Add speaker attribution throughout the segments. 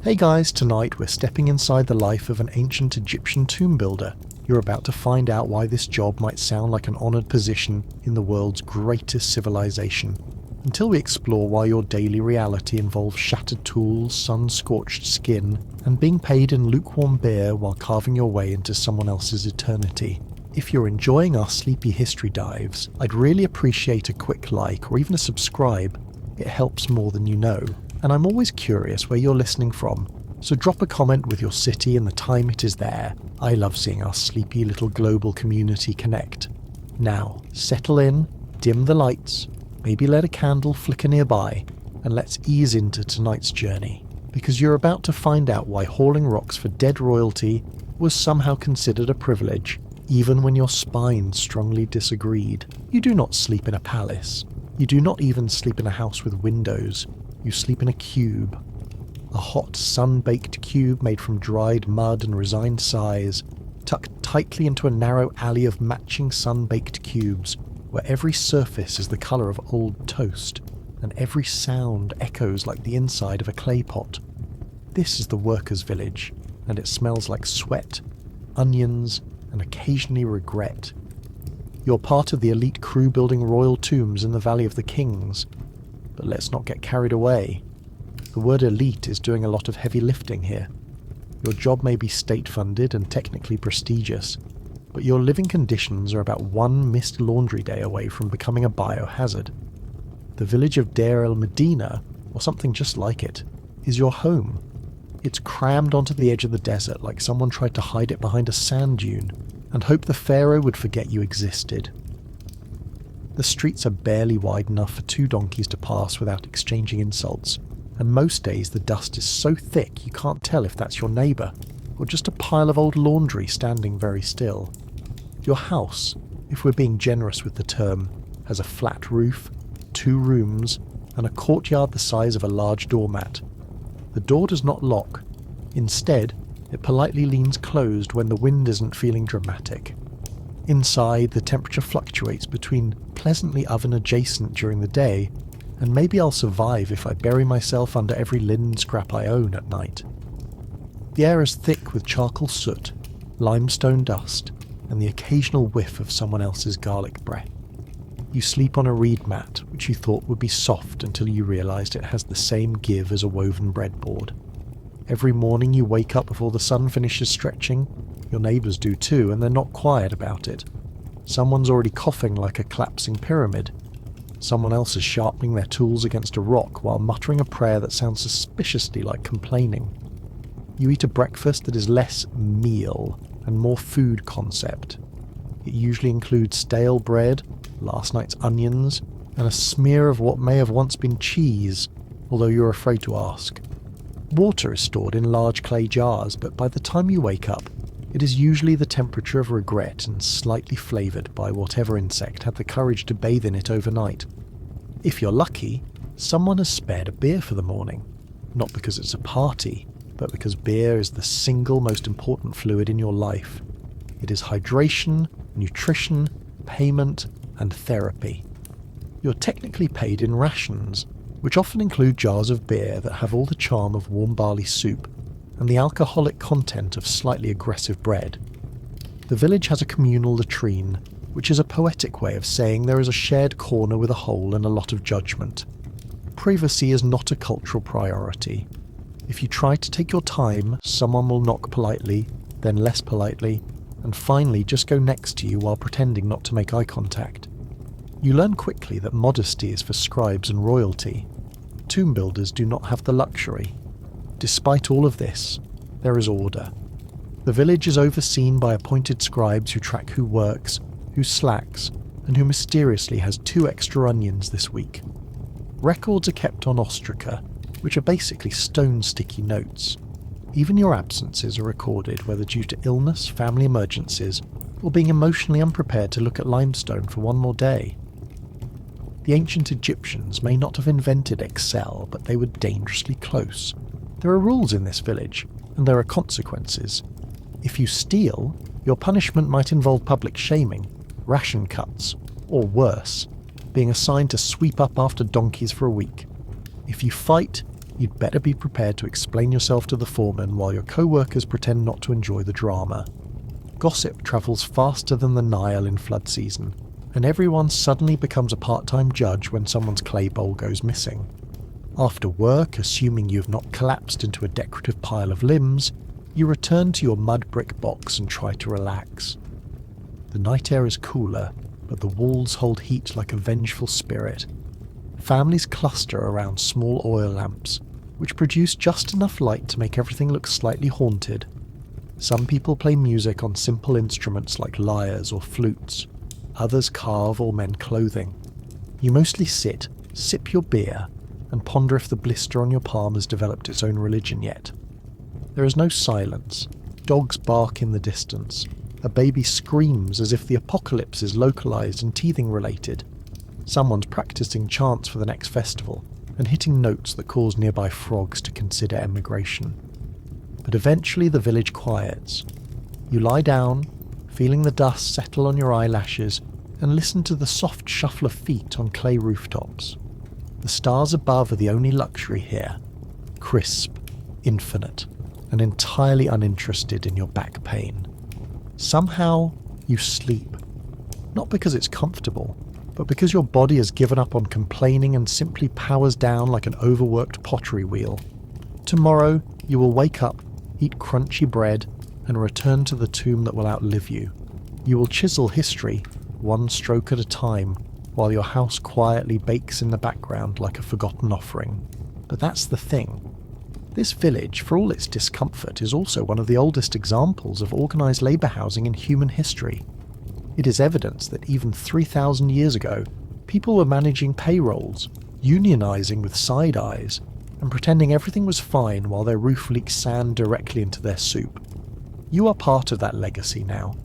Speaker 1: Hey guys, tonight we're stepping inside the life of an ancient Egyptian tomb builder. You're about to find out why this job might sound like an honoured position in the world's greatest civilization, until we explore why your daily reality involves shattered tools, sun-scorched skin, and being paid in lukewarm beer while carving your way into someone else's eternity. If you're enjoying our sleepy history dives, I'd really appreciate a quick like or even a subscribe. It helps more than you know. And I'm always curious where you're listening from, so drop a comment with your city and the time it is there. I love seeing our sleepy little global community connect. Now, settle in, dim the lights, maybe let a candle flicker nearby, and let's ease into tonight's journey, because you're about to find out why hauling rocks for dead royalty was somehow considered a privilege, even when your spine strongly disagreed. You do not sleep in a palace. You do not even sleep in a house with windows. You sleep in a cube. A hot, sun-baked cube made from dried mud and resigned sighs, tucked tightly into a narrow alley of matching sun-baked cubes, where every surface is the colour of old toast, and every sound echoes like the inside of a clay pot. This is the workers' village, and it smells like sweat, onions, and occasionally regret. You're part of the elite crew building royal tombs in the Valley of the Kings. But let's not get carried away. The word elite is doing a lot of heavy lifting here. Your job may be state-funded and technically prestigious, but your living conditions are about one missed laundry day away from becoming a biohazard. The village of Deir el-Medina, or something just like it, is your home. It's crammed onto the edge of the desert like someone tried to hide it behind a sand dune and hope the pharaoh would forget you existed. The streets are barely wide enough for two donkeys to pass without exchanging insults, and most days the dust is so thick you can't tell if that's your neighbour, or just a pile of old laundry standing very still. Your house, if we're being generous with the term, has a flat roof, 2 rooms, and a courtyard the size of a large doormat. The door does not lock. Instead, it politely leans closed when the wind isn't feeling dramatic. Inside, the temperature fluctuates between pleasantly oven-adjacent during the day, and maybe I'll survive if I bury myself under every linen scrap I own at night. The air is thick with charcoal soot, limestone dust, and the occasional whiff of someone else's garlic breath. You sleep on a reed mat, which you thought would be soft until you realised it has the same give as a woven breadboard. Every morning you wake up before the sun finishes stretching. Your neighbours do too, and they're not quiet about it. Someone's already coughing like a collapsing pyramid. Someone else is sharpening their tools against a rock while muttering a prayer that sounds suspiciously like complaining. You eat a breakfast that is less meal and more food concept. It usually includes stale bread, last night's onions, and a smear of what may have once been cheese, although you're afraid to ask. Water is stored in large clay jars, but by the time you wake up, it is usually the temperature of regret and slightly flavoured by whatever insect had the courage to bathe in it overnight. If you're lucky, someone has spared a beer for the morning, not because it's a party, but because beer is the single most important fluid in your life. It is hydration, nutrition, payment, and therapy. You're technically paid in rations, which often include jars of beer that have all the charm of warm barley soup and the alcoholic content of slightly aggressive bread. The village has a communal latrine, which is a poetic way of saying there is a shared corner with a hole and a lot of judgment. Privacy is not a cultural priority. If you try to take your time, someone will knock politely, then less politely, and finally just go next to you while pretending not to make eye contact. You learn quickly that modesty is for scribes and royalty. Tomb builders do not have the luxury. Despite all of this, there is order. The village is overseen by appointed scribes who track who works, who slacks, and who mysteriously has 2 extra onions this week. Records are kept on ostraca, which are basically stone-sticky notes. Even your absences are recorded, whether due to illness, family emergencies, or being emotionally unprepared to look at limestone for one more day. The ancient Egyptians may not have invented Excel, but they were dangerously close. There are rules in this village, and there are consequences. If you steal, your punishment might involve public shaming, ration cuts, or worse, being assigned to sweep up after donkeys for a week. If you fight, you'd better be prepared to explain yourself to the foreman while your co-workers pretend not to enjoy the drama. Gossip travels faster than the Nile in flood season, and everyone suddenly becomes a part-time judge when someone's clay bowl goes missing. After work, assuming you have not collapsed into a decorative pile of limbs, you return to your mud brick box and try to relax. The night air is cooler, but the walls hold heat like a vengeful spirit. Families cluster around small oil lamps, which produce just enough light to make everything look slightly haunted. Some people play music on simple instruments like lyres or flutes. Others carve or mend clothing. You mostly sit, sip your beer, and ponder if the blister on your palm has developed its own religion yet. There is no silence. Dogs bark in the distance. A baby screams as if the apocalypse is localized and teething related. Someone's practicing chants for the next festival and hitting notes that cause nearby frogs to consider emigration. But eventually the village quiets. You lie down, feeling the dust settle on your eyelashes, and listen to the soft shuffle of feet on clay rooftops. The stars above are the only luxury here. Crisp, infinite, and entirely uninterested in your back pain. Somehow, you sleep. Not because it's comfortable, but because your body has given up on complaining and simply powers down like an overworked pottery wheel. Tomorrow, you will wake up, eat crunchy bread, and return to the tomb that will outlive you. You will chisel history, one stroke at a time, while your house quietly bakes in the background like a forgotten offering. But that's the thing. This village, for all its discomfort, is also one of the oldest examples of organised labour housing in human history. It is evidence that even 3,000 years ago, people were managing payrolls, unionising with side eyes, and pretending everything was fine while their roof leaked sand directly into their soup. You are part of that legacy now.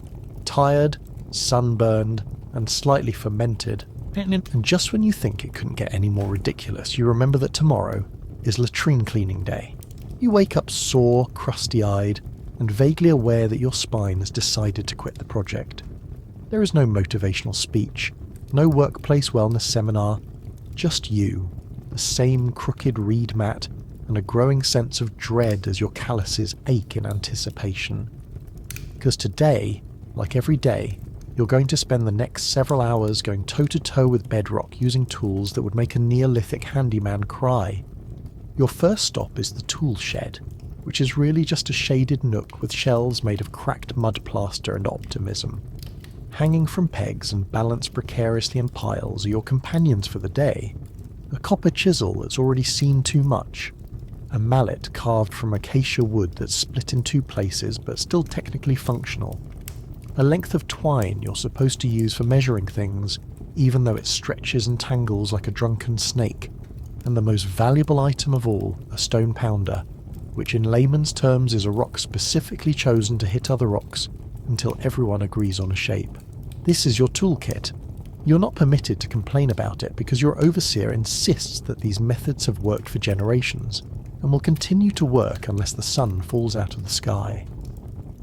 Speaker 1: Tired, sunburned, and slightly fermented. And just when you think it couldn't get any more ridiculous, you remember that tomorrow is latrine cleaning day. You wake up sore, crusty-eyed, and vaguely aware that your spine has decided to quit the project. There is no motivational speech, no workplace wellness seminar, just you, the same crooked reed mat, and a growing sense of dread as your calluses ache in anticipation. Because today, like every day, you're going to spend the next several hours going toe-to-toe with bedrock using tools that would make a Neolithic handyman cry. Your first stop is the tool shed, which is really just a shaded nook with shelves made of cracked mud plaster and optimism. Hanging from pegs and balanced precariously in piles are your companions for the day. A copper chisel that's already seen too much. A mallet carved from acacia wood that's split in two places but still technically functional. A length of twine you're supposed to use for measuring things, even though it stretches and tangles like a drunken snake. And the most valuable item of all, a stone pounder, which in layman's terms is a rock specifically chosen to hit other rocks until everyone agrees on a shape. This is your toolkit. You're not permitted to complain about it because your overseer insists that these methods have worked for generations and will continue to work unless the sun falls out of the sky.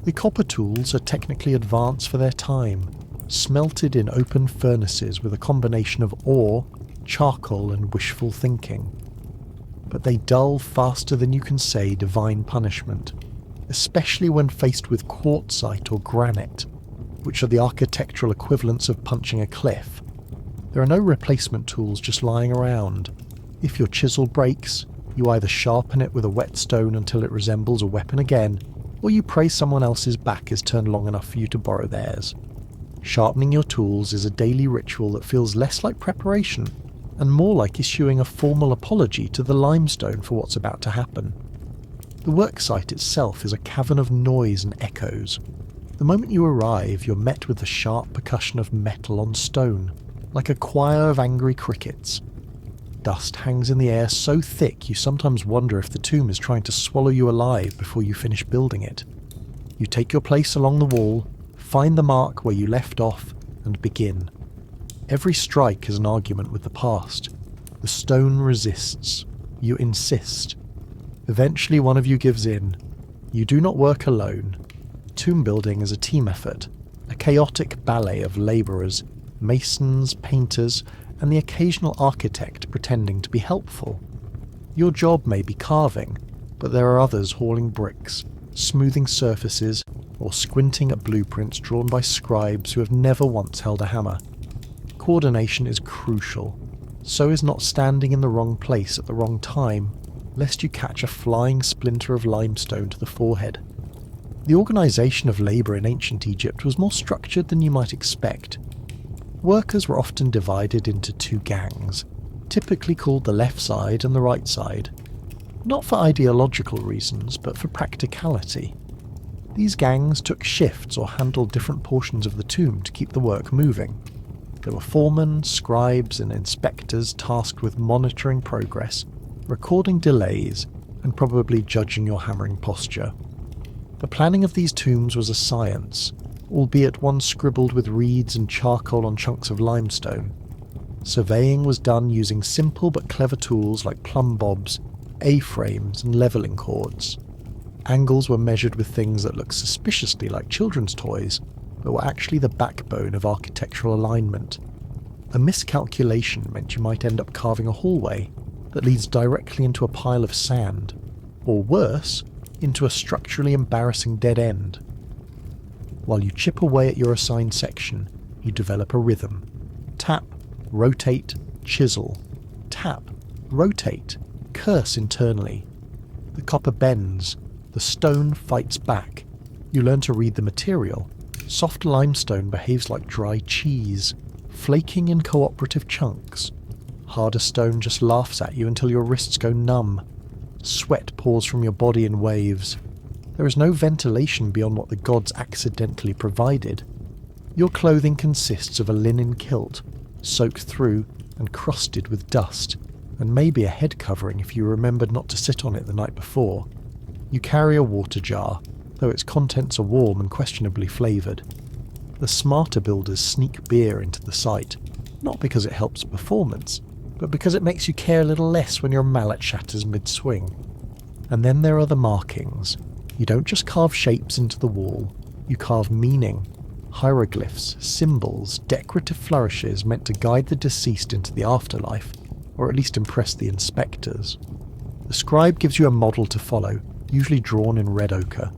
Speaker 1: The copper tools are technically advanced for their time, smelted in open furnaces with a combination of ore, charcoal and wishful thinking. But they dull faster than you can say divine punishment, especially when faced with quartzite or granite, which are the architectural equivalents of punching a cliff. There are no replacement tools just lying around. If your chisel breaks, you either sharpen it with a whetstone until it resembles a weapon again, or you pray someone else's back is turned long enough for you to borrow theirs. Sharpening your tools is a daily ritual that feels less like preparation and more like issuing a formal apology to the limestone for what's about to happen. The worksite itself is a cavern of noise and echoes. The moment you arrive, you're met with the sharp percussion of metal on stone, like a choir of angry crickets. Dust hangs in the air so thick you sometimes wonder if the tomb is trying to swallow you alive before you finish building it. You take your place along the wall, find the mark where you left off, and begin. Every strike is an argument with the past. The stone resists. You insist. Eventually one of you gives in. You do not work alone. Tomb building is a team effort, a chaotic ballet of labourers, masons, painters, and the occasional architect pretending to be helpful. Your job may be carving, but there are others hauling bricks, smoothing surfaces, or squinting at blueprints drawn by scribes who have never once held a hammer. Coordination is crucial. So is not standing in the wrong place at the wrong time, lest you catch a flying splinter of limestone to the forehead. The organisation of labour in ancient Egypt was more structured than you might expect. Workers were often divided into two gangs, typically called the left side and the right side. Not for ideological reasons, but for practicality. These gangs took shifts or handled different portions of the tomb to keep the work moving. There were foremen, scribes, and inspectors tasked with monitoring progress, recording delays, and probably judging your hammering posture. The planning of these tombs was a science, albeit one scribbled with reeds and charcoal on chunks of limestone. Surveying was done using simple but clever tools like plumb bobs, A-frames, and levelling cords. Angles were measured with things that looked suspiciously like children's toys, but were actually the backbone of architectural alignment. A miscalculation meant you might end up carving a hallway that leads directly into a pile of sand, or worse, into a structurally embarrassing dead end. While you chip away at your assigned section, you develop a rhythm. Tap, rotate, chisel. Tap, rotate, curse internally. The copper bends, the stone fights back. You learn to read the material. Soft limestone behaves like dry cheese, flaking in cooperative chunks. Harder stone just laughs at you until your wrists go numb. Sweat pours from your body in waves. There is no ventilation beyond what the gods accidentally provided. Your clothing consists of a linen kilt, soaked through and crusted with dust, and maybe a head covering if you remembered not to sit on it the night before. You carry a water jar, though its contents are warm and questionably flavoured. The smarter builders sneak beer into the site, not because it helps performance, but because it makes you care a little less when your mallet shatters mid-swing. And then there are the markings. You don't just carve shapes into the wall, you carve meaning. Hieroglyphs, symbols, decorative flourishes meant to guide the deceased into the afterlife, or at least impress the inspectors. The scribe gives you a model to follow, usually drawn in red ochre.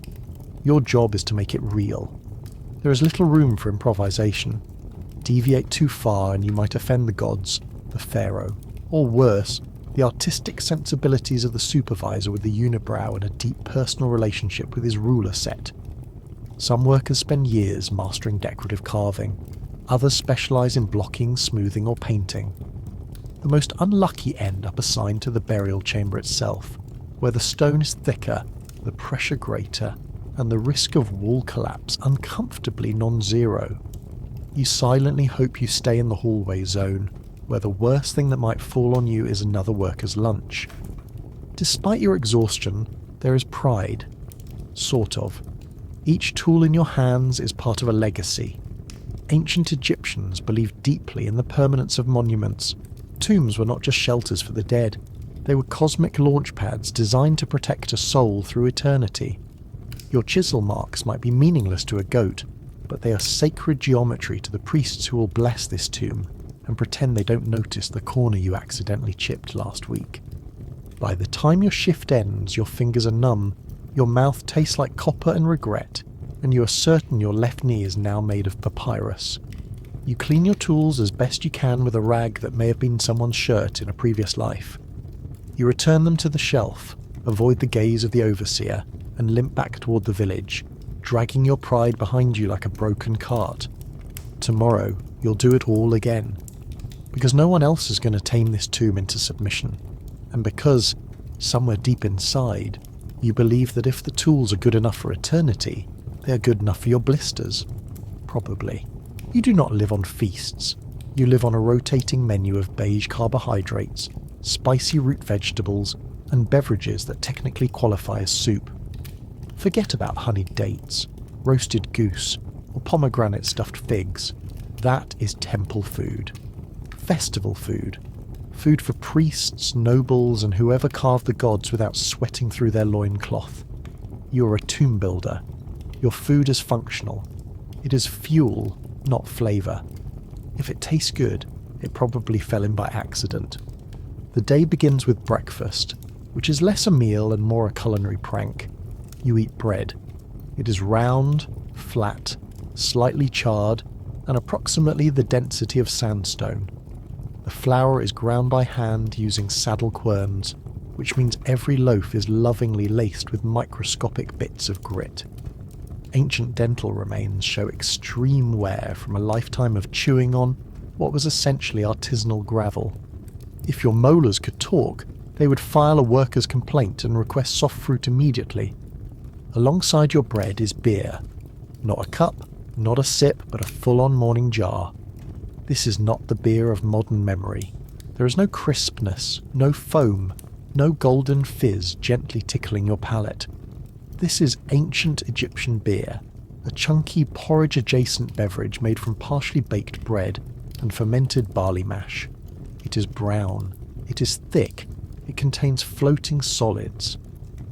Speaker 1: Your job is to make it real. There is little room for improvisation. Deviate too far and you might offend the gods, the pharaoh, or worse, the artistic sensibilities of the supervisor with the unibrow and a deep personal relationship with his ruler set. Some workers spend years mastering decorative carving. Others specialise in blocking, smoothing, or painting. The most unlucky end up assigned to the burial chamber itself, where the stone is thicker, the pressure greater, and the risk of wall collapse uncomfortably non-zero. You silently hope you stay in the hallway zone, where the worst thing that might fall on you is another worker's lunch. Despite your exhaustion, there is pride. Sort of. Each tool in your hands is part of a legacy. Ancient Egyptians believed deeply in the permanence of monuments. Tombs were not just shelters for the dead. They were cosmic launch pads designed to protect a soul through eternity. Your chisel marks might be meaningless to a goat, but they are sacred geometry to the priests who will bless this tomb and pretend they don't notice the corner you accidentally chipped last week. By the time your shift ends, your fingers are numb, your mouth tastes like copper and regret, and you are certain your left knee is now made of papyrus. You clean your tools as best you can with a rag that may have been someone's shirt in a previous life. You return them to the shelf, avoid the gaze of the overseer, and limp back toward the village, dragging your pride behind you like a broken cart. Tomorrow, you'll do it all again. Because no one else is going to tame this tomb into submission. And because, somewhere deep inside, you believe that if the tools are good enough for eternity, they are good enough for your blisters. Probably. You do not live on feasts. You live on a rotating menu of beige carbohydrates, spicy root vegetables, and beverages that technically qualify as soup. Forget about honeyed dates, roasted goose, or pomegranate stuffed figs. That is temple food. Festival food. Food for priests, nobles, and whoever carved the gods without sweating through their loincloth. You are a tomb builder. Your food is functional. It is fuel, not flavour. If it tastes good, it probably fell in by accident. The day begins with breakfast, which is less a meal and more a culinary prank. You eat bread. It is round, flat, slightly charred, and approximately the density of sandstone. The flour is ground by hand using saddle querns, which means every loaf is lovingly laced with microscopic bits of grit. Ancient dental remains show extreme wear from a lifetime of chewing on what was essentially artisanal gravel. If your molars could talk, they would file a worker's complaint and request soft fruit immediately. Alongside your bread is beer. Not a cup, not a sip, but a full-on morning jar. This is not the beer of modern memory. There is no crispness, no foam, no golden fizz gently tickling your palate. This is ancient Egyptian beer, a chunky porridge-adjacent beverage made from partially baked bread and fermented barley mash. It is brown. It is thick. It contains floating solids.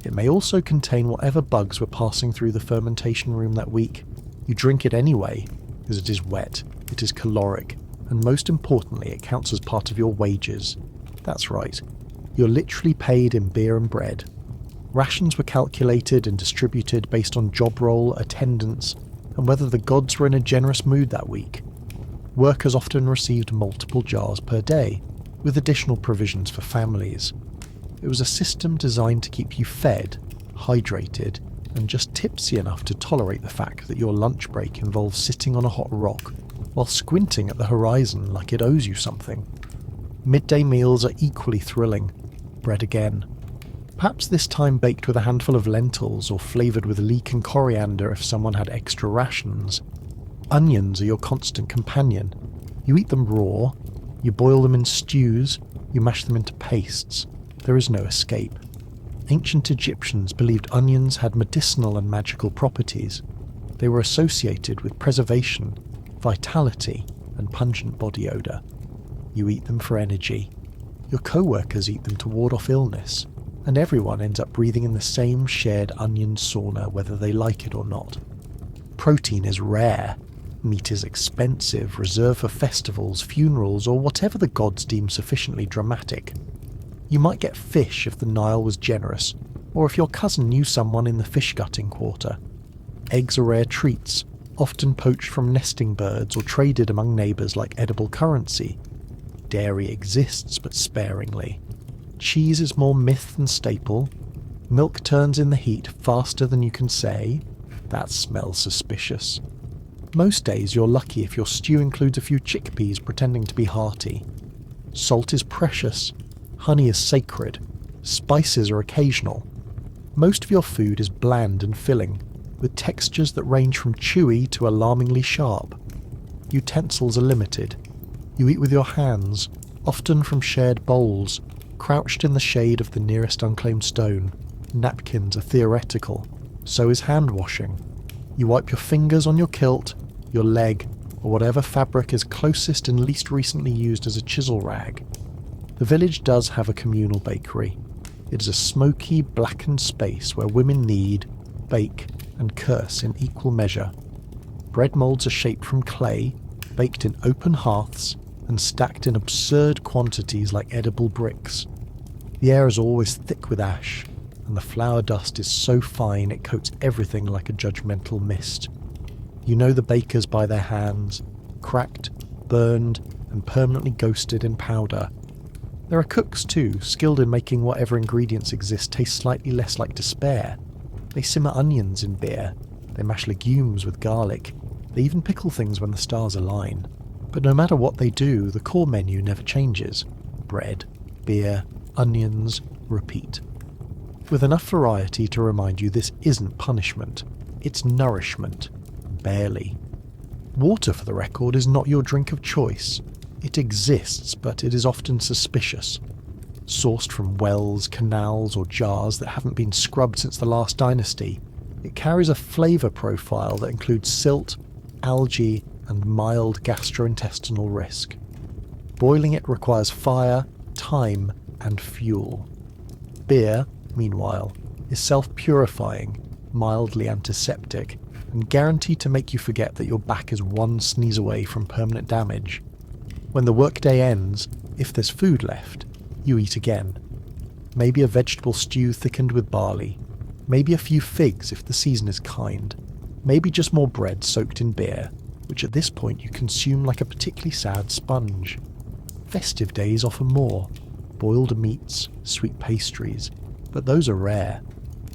Speaker 1: It may also contain whatever bugs were passing through the fermentation room that week. You drink it anyway, because it is wet, it is caloric, and most importantly, it counts as part of your wages. That's right. You're literally paid in beer and bread. Rations were calculated and distributed based on job role, attendance, and whether the gods were in a generous mood that week. Workers often received multiple jars per day, with additional provisions for families. It was a system designed to keep you fed, hydrated, and just tipsy enough to tolerate the fact that your lunch break involves sitting on a hot rock while squinting at the horizon like it owes you something. Midday meals are equally thrilling. Bread again. Perhaps this time baked with a handful of lentils or flavoured with leek and coriander if someone had extra rations. Onions are your constant companion. You eat them raw, you boil them in stews, you mash them into pastes. There is no escape. Ancient Egyptians believed onions had medicinal and magical properties. They were associated with preservation, vitality, and pungent body odour. You eat them for energy. Your co-workers eat them to ward off illness, and everyone ends up breathing in the same shared onion sauna whether they like it or not. Protein is rare. Meat is expensive, reserved for festivals, funerals, or whatever the gods deem sufficiently dramatic. You might get fish if the Nile was generous, or if your cousin knew someone in the fish-gutting quarter. Eggs are rare treats, often poached from nesting birds or traded among neighbours like edible currency. Dairy exists, but sparingly. Cheese is more myth than staple. Milk turns in the heat faster than you can say. That smells suspicious. Most days you're lucky if your stew includes a few chickpeas pretending to be hearty. Salt is precious. Honey is sacred. Spices are occasional. Most of your food is bland and filling, with textures that range from chewy to alarmingly sharp. Utensils are limited. You eat with your hands, often from shared bowls, crouched in the shade of the nearest unclaimed stone. Napkins are theoretical. So is hand washing. You wipe your fingers on your kilt, your leg, or whatever fabric is closest and least recently used as a chisel rag. The village does have a communal bakery. It is a smoky, blackened space where women knead, bake, and curse in equal measure. Bread moulds are shaped from clay, baked in open hearths, and stacked in absurd quantities like edible bricks. The air is always thick with ash, and the flour dust is so fine it coats everything like a judgmental mist. You know the bakers by their hands, cracked, burned, and permanently ghosted in powder. There are cooks too, skilled in making whatever ingredients exist taste slightly less like despair. They simmer onions in beer, they mash legumes with garlic, they even pickle things when the stars align. But no matter what they do, the core menu never changes. Bread, beer, onions, repeat. With enough variety to remind you this isn't punishment, it's nourishment. Barely. Water, for the record, is not your drink of choice. It exists, but it is often suspicious. Sourced from wells, canals, or jars that haven't been scrubbed since the last dynasty, it carries a flavour profile that includes silt, algae, and mild gastrointestinal risk. Boiling it requires fire, time, and fuel. Beer, meanwhile, is self-purifying, mildly antiseptic, and guaranteed to make you forget that your back is one sneeze away from permanent damage. When the workday ends, if there's food left, you eat again. maybe a vegetable stew thickened with barley, maybe a few figs if the season is kind, maybe just more bread soaked in beer, which at this point you consume like a particularly sad sponge. Festive days offer more, boiled meats, sweet pastries, but those are rare.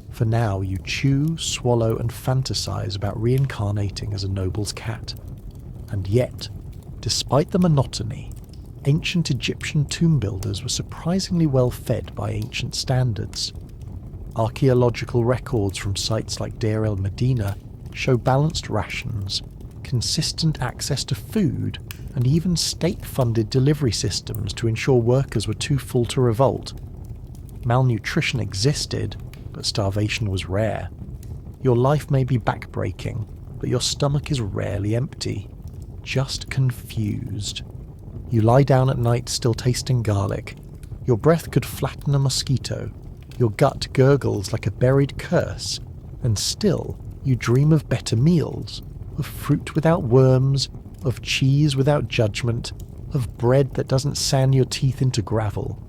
Speaker 1: For now you chew, swallow and fantasize about reincarnating as a noble's cat. And yet, despite the monotony, ancient Egyptian tomb builders were surprisingly well fed by ancient standards. Archaeological records from sites like Deir el-Medina show balanced rations, consistent access to food, and even state-funded delivery systems to ensure workers were too full to revolt. Malnutrition existed, but starvation was rare. Your life may be backbreaking, but your stomach is rarely empty, just confused. You lie down at night still tasting garlic. Your breath could flatten a mosquito. Your gut gurgles like a buried curse, and still you dream of better meals, of fruit without worms, of cheese without judgment, of bread that doesn't sand your teeth into gravel.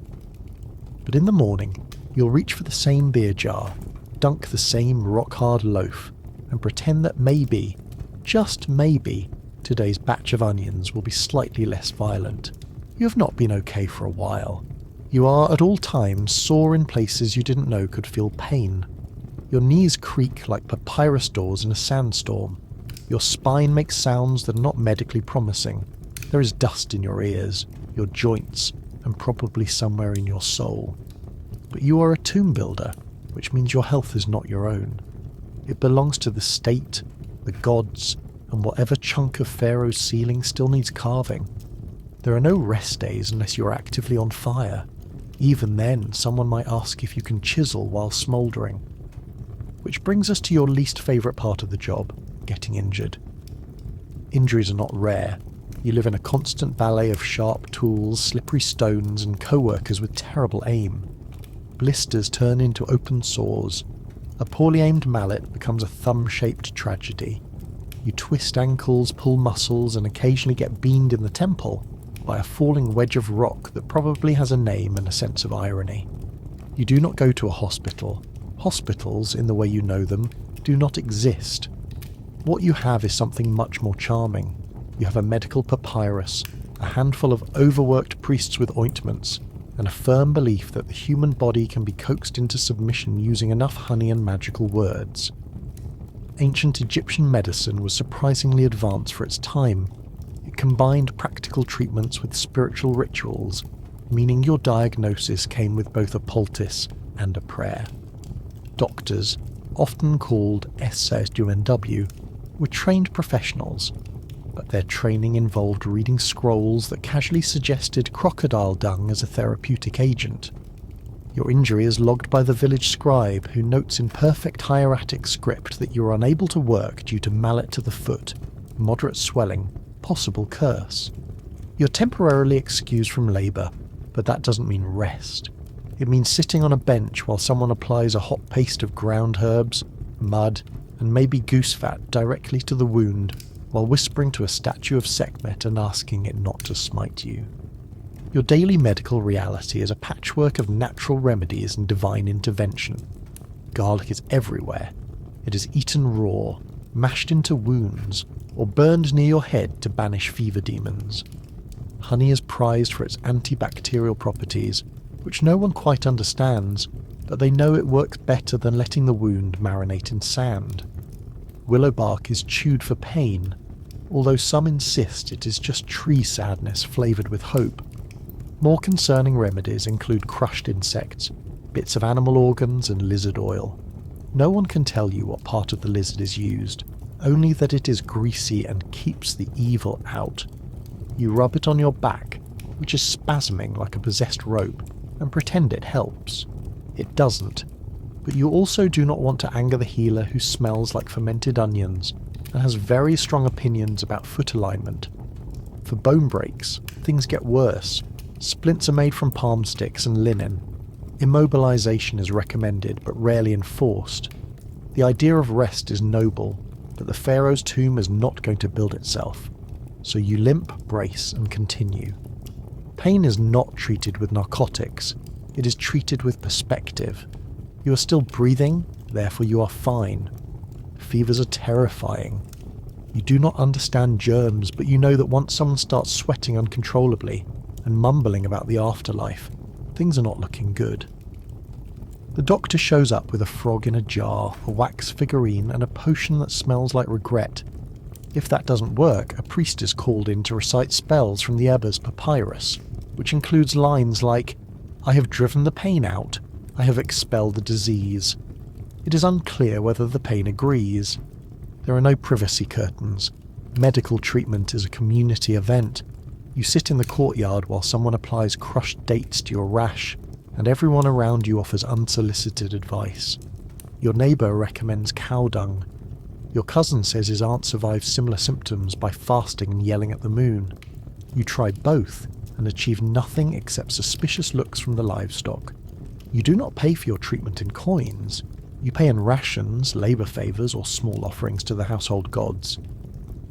Speaker 1: But in the morning, you'll reach for the same beer jar, dunk the same rock-hard loaf, and pretend that maybe, just maybe, today's batch of onions will be slightly less violent. You have not been okay for a while. You are at all times sore in places you didn't know could feel pain. Your knees creak like papyrus doors in a sandstorm. Your spine makes sounds that are not medically promising. There is dust in your ears, your joints, and probably somewhere in your soul. But you are a tomb builder, which means your health is not your own. It belongs to the state, the gods, and whatever chunk of Pharaoh's ceiling still needs carving. There are no rest days unless you're actively on fire. Even then, someone might ask if you can chisel while smouldering. Which brings us to your least favourite part of the job, getting injured. Injuries are not rare. You live in a constant ballet of sharp tools, slippery stones, and co-workers with terrible aim. Blisters turn into open sores. A poorly aimed mallet becomes a thumb-shaped tragedy. You twist ankles, pull muscles, and occasionally get beamed in the temple by a falling wedge of rock that probably has a name and a sense of irony. You do not go to a hospital. Hospitals, in the way you know them, do not exist. What you have is something much more charming. You have a medical papyrus, a handful of overworked priests with ointments, and a firm belief that the human body can be coaxed into submission using enough honey and magical words. Ancient Egyptian medicine was surprisingly advanced for its time. It combined practical treatments with spiritual rituals, meaning your diagnosis came with both a poultice and a prayer. Doctors, often called SSUNW, were trained professionals, but their training involved reading scrolls that casually suggested crocodile dung as a therapeutic agent. Your injury is logged by the village scribe, who notes in perfect hieratic script that you are unable to work due to mallet to the foot, moderate swelling, possible curse. You're temporarily excused from labour, but that doesn't mean rest. It means sitting on a bench while someone applies a hot paste of ground herbs, mud, and maybe goose fat directly to the wound, while whispering to a statue of Sekhmet and asking it not to smite you. Your daily medical reality is a patchwork of natural remedies and divine intervention. Garlic is everywhere. It is eaten raw, mashed into wounds, or burned near your head to banish fever demons. Honey is prized for its antibacterial properties, which no one quite understands, but they know it works better than letting the wound marinate in sand. Willow bark is chewed for pain, although some insist it is just tree sadness flavoured with hope. More concerning remedies include crushed insects, bits of animal organs, and lizard oil. No one can tell you what part of the lizard is used, only that it is greasy and keeps the evil out. You rub it on your back, which is spasming like a possessed rope, and pretend it helps. It doesn't. But you also do not want to anger the healer who smells like fermented onions and has very strong opinions about foot alignment. For bone breaks, things get worse. Splints are made from palm sticks and linen. Immobilization is recommended but rarely enforced. The idea of rest is noble, but the pharaoh's tomb is not going to build itself. So you limp, brace, and continue. Pain is not treated with narcotics. it is treated with perspective. You are still breathing, therefore you are fine. Fevers are terrifying. You do not understand germs, but you know that once someone starts sweating uncontrollably and mumbling about the afterlife, things are not looking good. The doctor shows up with a frog in a jar, a wax figurine, and a potion that smells like regret. If that doesn't work, a priest is called in to recite spells from the Ebba's papyrus, which includes lines like, "I have driven the pain out, I have expelled the disease." It is unclear whether the pain agrees. There are no privacy curtains. Medical treatment is a community event. You sit in the courtyard while someone applies crushed dates to your rash, and everyone around you offers unsolicited advice. Your neighbour recommends cow dung. Your cousin says his aunt survived similar symptoms by fasting and yelling at the moon. You try both and achieve nothing except suspicious looks from the livestock. You do not pay for your treatment in coins. You pay in rations, labour favours, or small offerings to the household gods.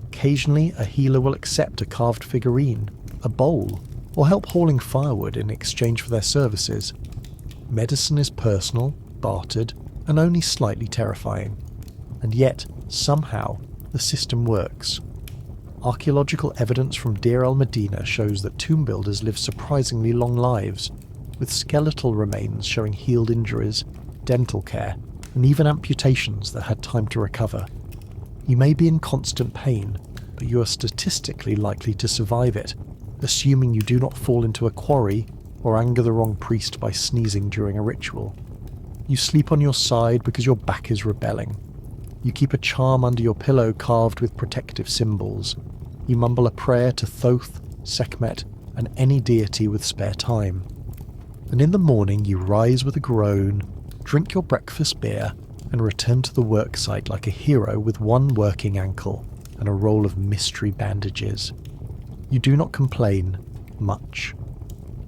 Speaker 1: Occasionally, a healer will accept a carved figurine, a bowl, or help hauling firewood in exchange for their services. Medicine is personal, bartered, and only slightly terrifying. And yet, somehow, the system works. Archaeological evidence from Deir el-Medina shows that tomb builders live surprisingly long lives, with skeletal remains showing healed injuries, dental care, and even amputations that had time to recover. You may be in constant pain, but you are statistically likely to survive it, assuming you do not fall into a quarry or anger the wrong priest by sneezing during a ritual. You sleep on your side because your back is rebelling. You keep a charm under your pillow carved with protective symbols. You mumble a prayer to Thoth, Sekhmet, and any deity with spare time. And in the morning you rise with a groan, drink your breakfast beer, and return to the worksite like a hero with one working ankle and a roll of mystery bandages. You do not complain much.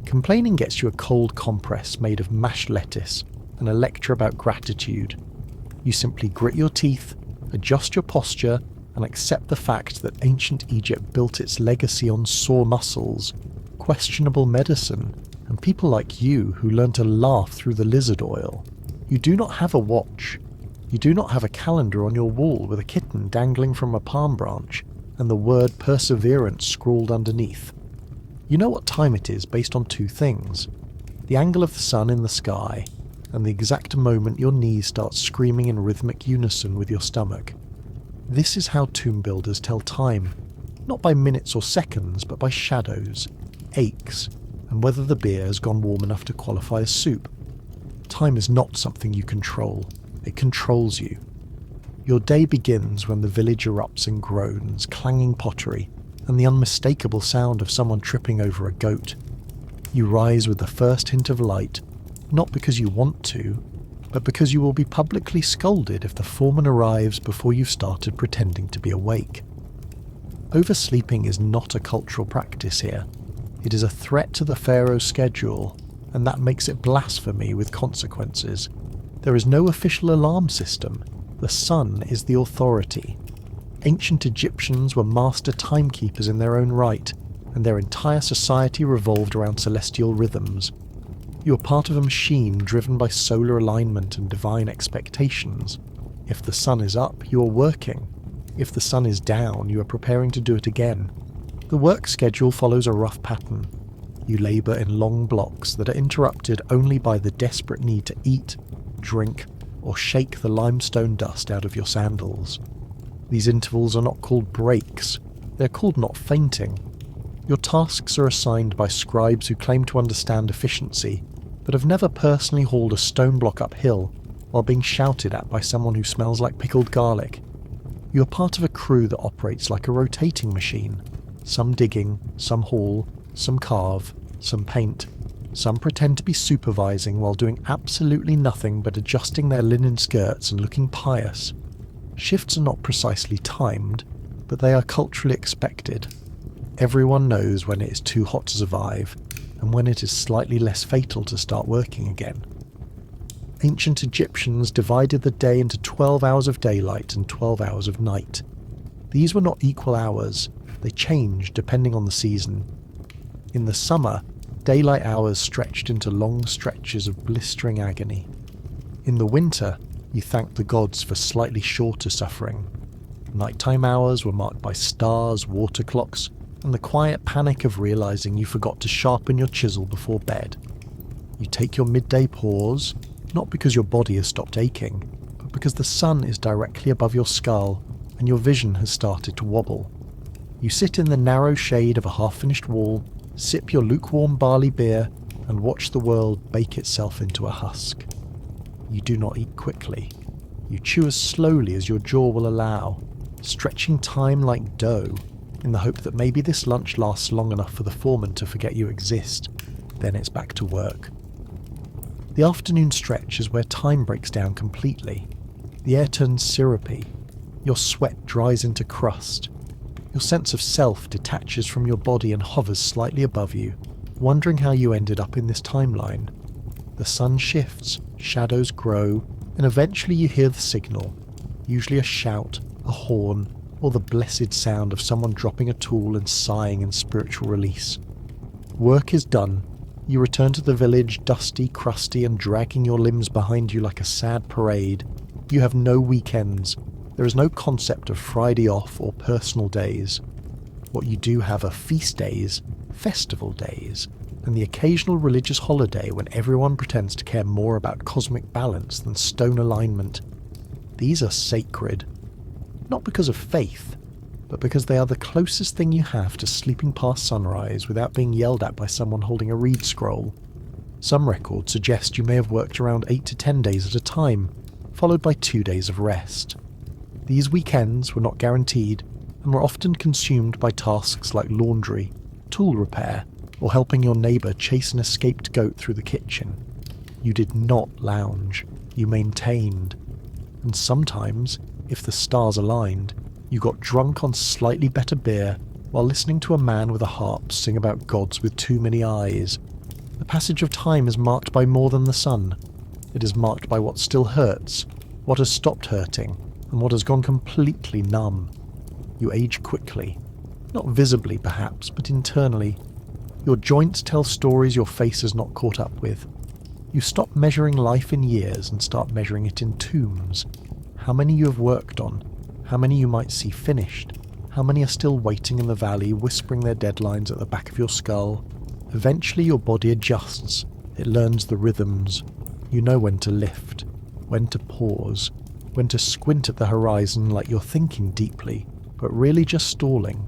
Speaker 1: Complaining gets you a cold compress made of mashed lettuce and a lecture about gratitude. You simply grit your teeth, adjust your posture, and accept the fact that ancient Egypt built its legacy on sore muscles, questionable medicine, and people like you who learn to laugh through the lizard oil. You do not have a watch. You do not have a calendar on your wall with a kitten dangling from a palm branch and the word perseverance scrawled underneath. You know what time it is based on two things: the angle of the sun in the sky and the exact moment your knees start screaming in rhythmic unison with your stomach. This is how tomb builders tell time, not by minutes or seconds, but by shadows, aches, and whether the beer has gone warm enough to qualify as soup. Time is not something you control, it controls you. Your day begins when the village erupts and groans, clanging pottery, and the unmistakable sound of someone tripping over a goat. You rise with the first hint of light, not because you want to, but because you will be publicly scolded if the foreman arrives before you've started pretending to be awake. Oversleeping is not a cultural practice here. It is a threat to the pharaoh's schedule, and that makes it blasphemy with consequences. There is no official alarm system. The sun is the authority. Ancient Egyptians were master timekeepers in their own right, and their entire society revolved around celestial rhythms. You are part of a machine driven by solar alignment and divine expectations. If the sun is up, you are working. If the sun is down, you are preparing to do it again. The work schedule follows a rough pattern. You labour in long blocks that are interrupted only by the desperate need to eat, drink, or shake the limestone dust out of your sandals. These intervals are not called breaks, they're called not fainting. Your tasks are assigned by scribes who claim to understand efficiency, but have never personally hauled a stone block uphill while being shouted at by someone who smells like pickled garlic. You are part of a crew that operates like a rotating machine. Some digging, some haul, some carve, some paint. Some pretend to be supervising while doing absolutely nothing but adjusting their linen skirts and looking pious. Shifts are not precisely timed, but they are culturally expected. Everyone knows when it is too hot to survive, and when it is slightly less fatal to start working again. Ancient Egyptians divided the day into 12 hours of daylight and 12 hours of night. These were not equal hours, they changed depending on the season. In the summer, daylight hours stretched into long stretches of blistering agony. In the winter, you thanked the gods for slightly shorter suffering. Nighttime hours were marked by stars, water clocks, and the quiet panic of realizing you forgot to sharpen your chisel before bed. You take your midday pause, not because your body has stopped aching, but because the sun is directly above your skull and your vision has started to wobble. You sit in the narrow shade of a half-finished wall, sip your lukewarm barley beer, and watch the world bake itself into a husk. You do not eat quickly. You chew as slowly as your jaw will allow, stretching time like dough, in the hope that maybe this lunch lasts long enough for the foreman to forget you exist. Then it's back to work. The afternoon stretch is where time breaks down completely. The air turns syrupy. Your sweat dries into crust. Your sense of self detaches from your body and hovers slightly above you, wondering how you ended up in this timeline. The sun shifts, shadows grow, and eventually you hear the signal, usually a shout, a horn, or the blessed sound of someone dropping a tool and sighing in spiritual release. Work is done. You return to the village, dusty, crusty, and dragging your limbs behind you like a sad parade. You have no weekends. There is no concept of Friday off or personal days. What you do have are feast days, festival days, and the occasional religious holiday when everyone pretends to care more about cosmic balance than stone alignment. These are sacred. Not because of faith, but because they are the closest thing you have to sleeping past sunrise without being yelled at by someone holding a reed scroll. Some records suggest you may have worked around 8 to 10 days at a time, followed by 2 days of rest. These weekends were not guaranteed and were often consumed by tasks like laundry, tool repair, or helping your neighbour chase an escaped goat through the kitchen. You did not lounge, you maintained. And sometimes, if the stars aligned, you got drunk on slightly better beer while listening to a man with a harp sing about gods with too many eyes. The passage of time is marked by more than the sun. It is marked by what still hurts, what has stopped hurting, and what has gone completely numb. You age quickly. Not visibly, perhaps, but internally. Your joints tell stories your face has not caught up with. You stop measuring life in years and start measuring it in tombs. How many you have worked on, how many you might see finished, how many are still waiting in the valley, whispering their deadlines at the back of your skull. Eventually your body adjusts. It learns the rhythms. You know when to lift, when to pause, when to squint at the horizon like you're thinking deeply, but really just stalling.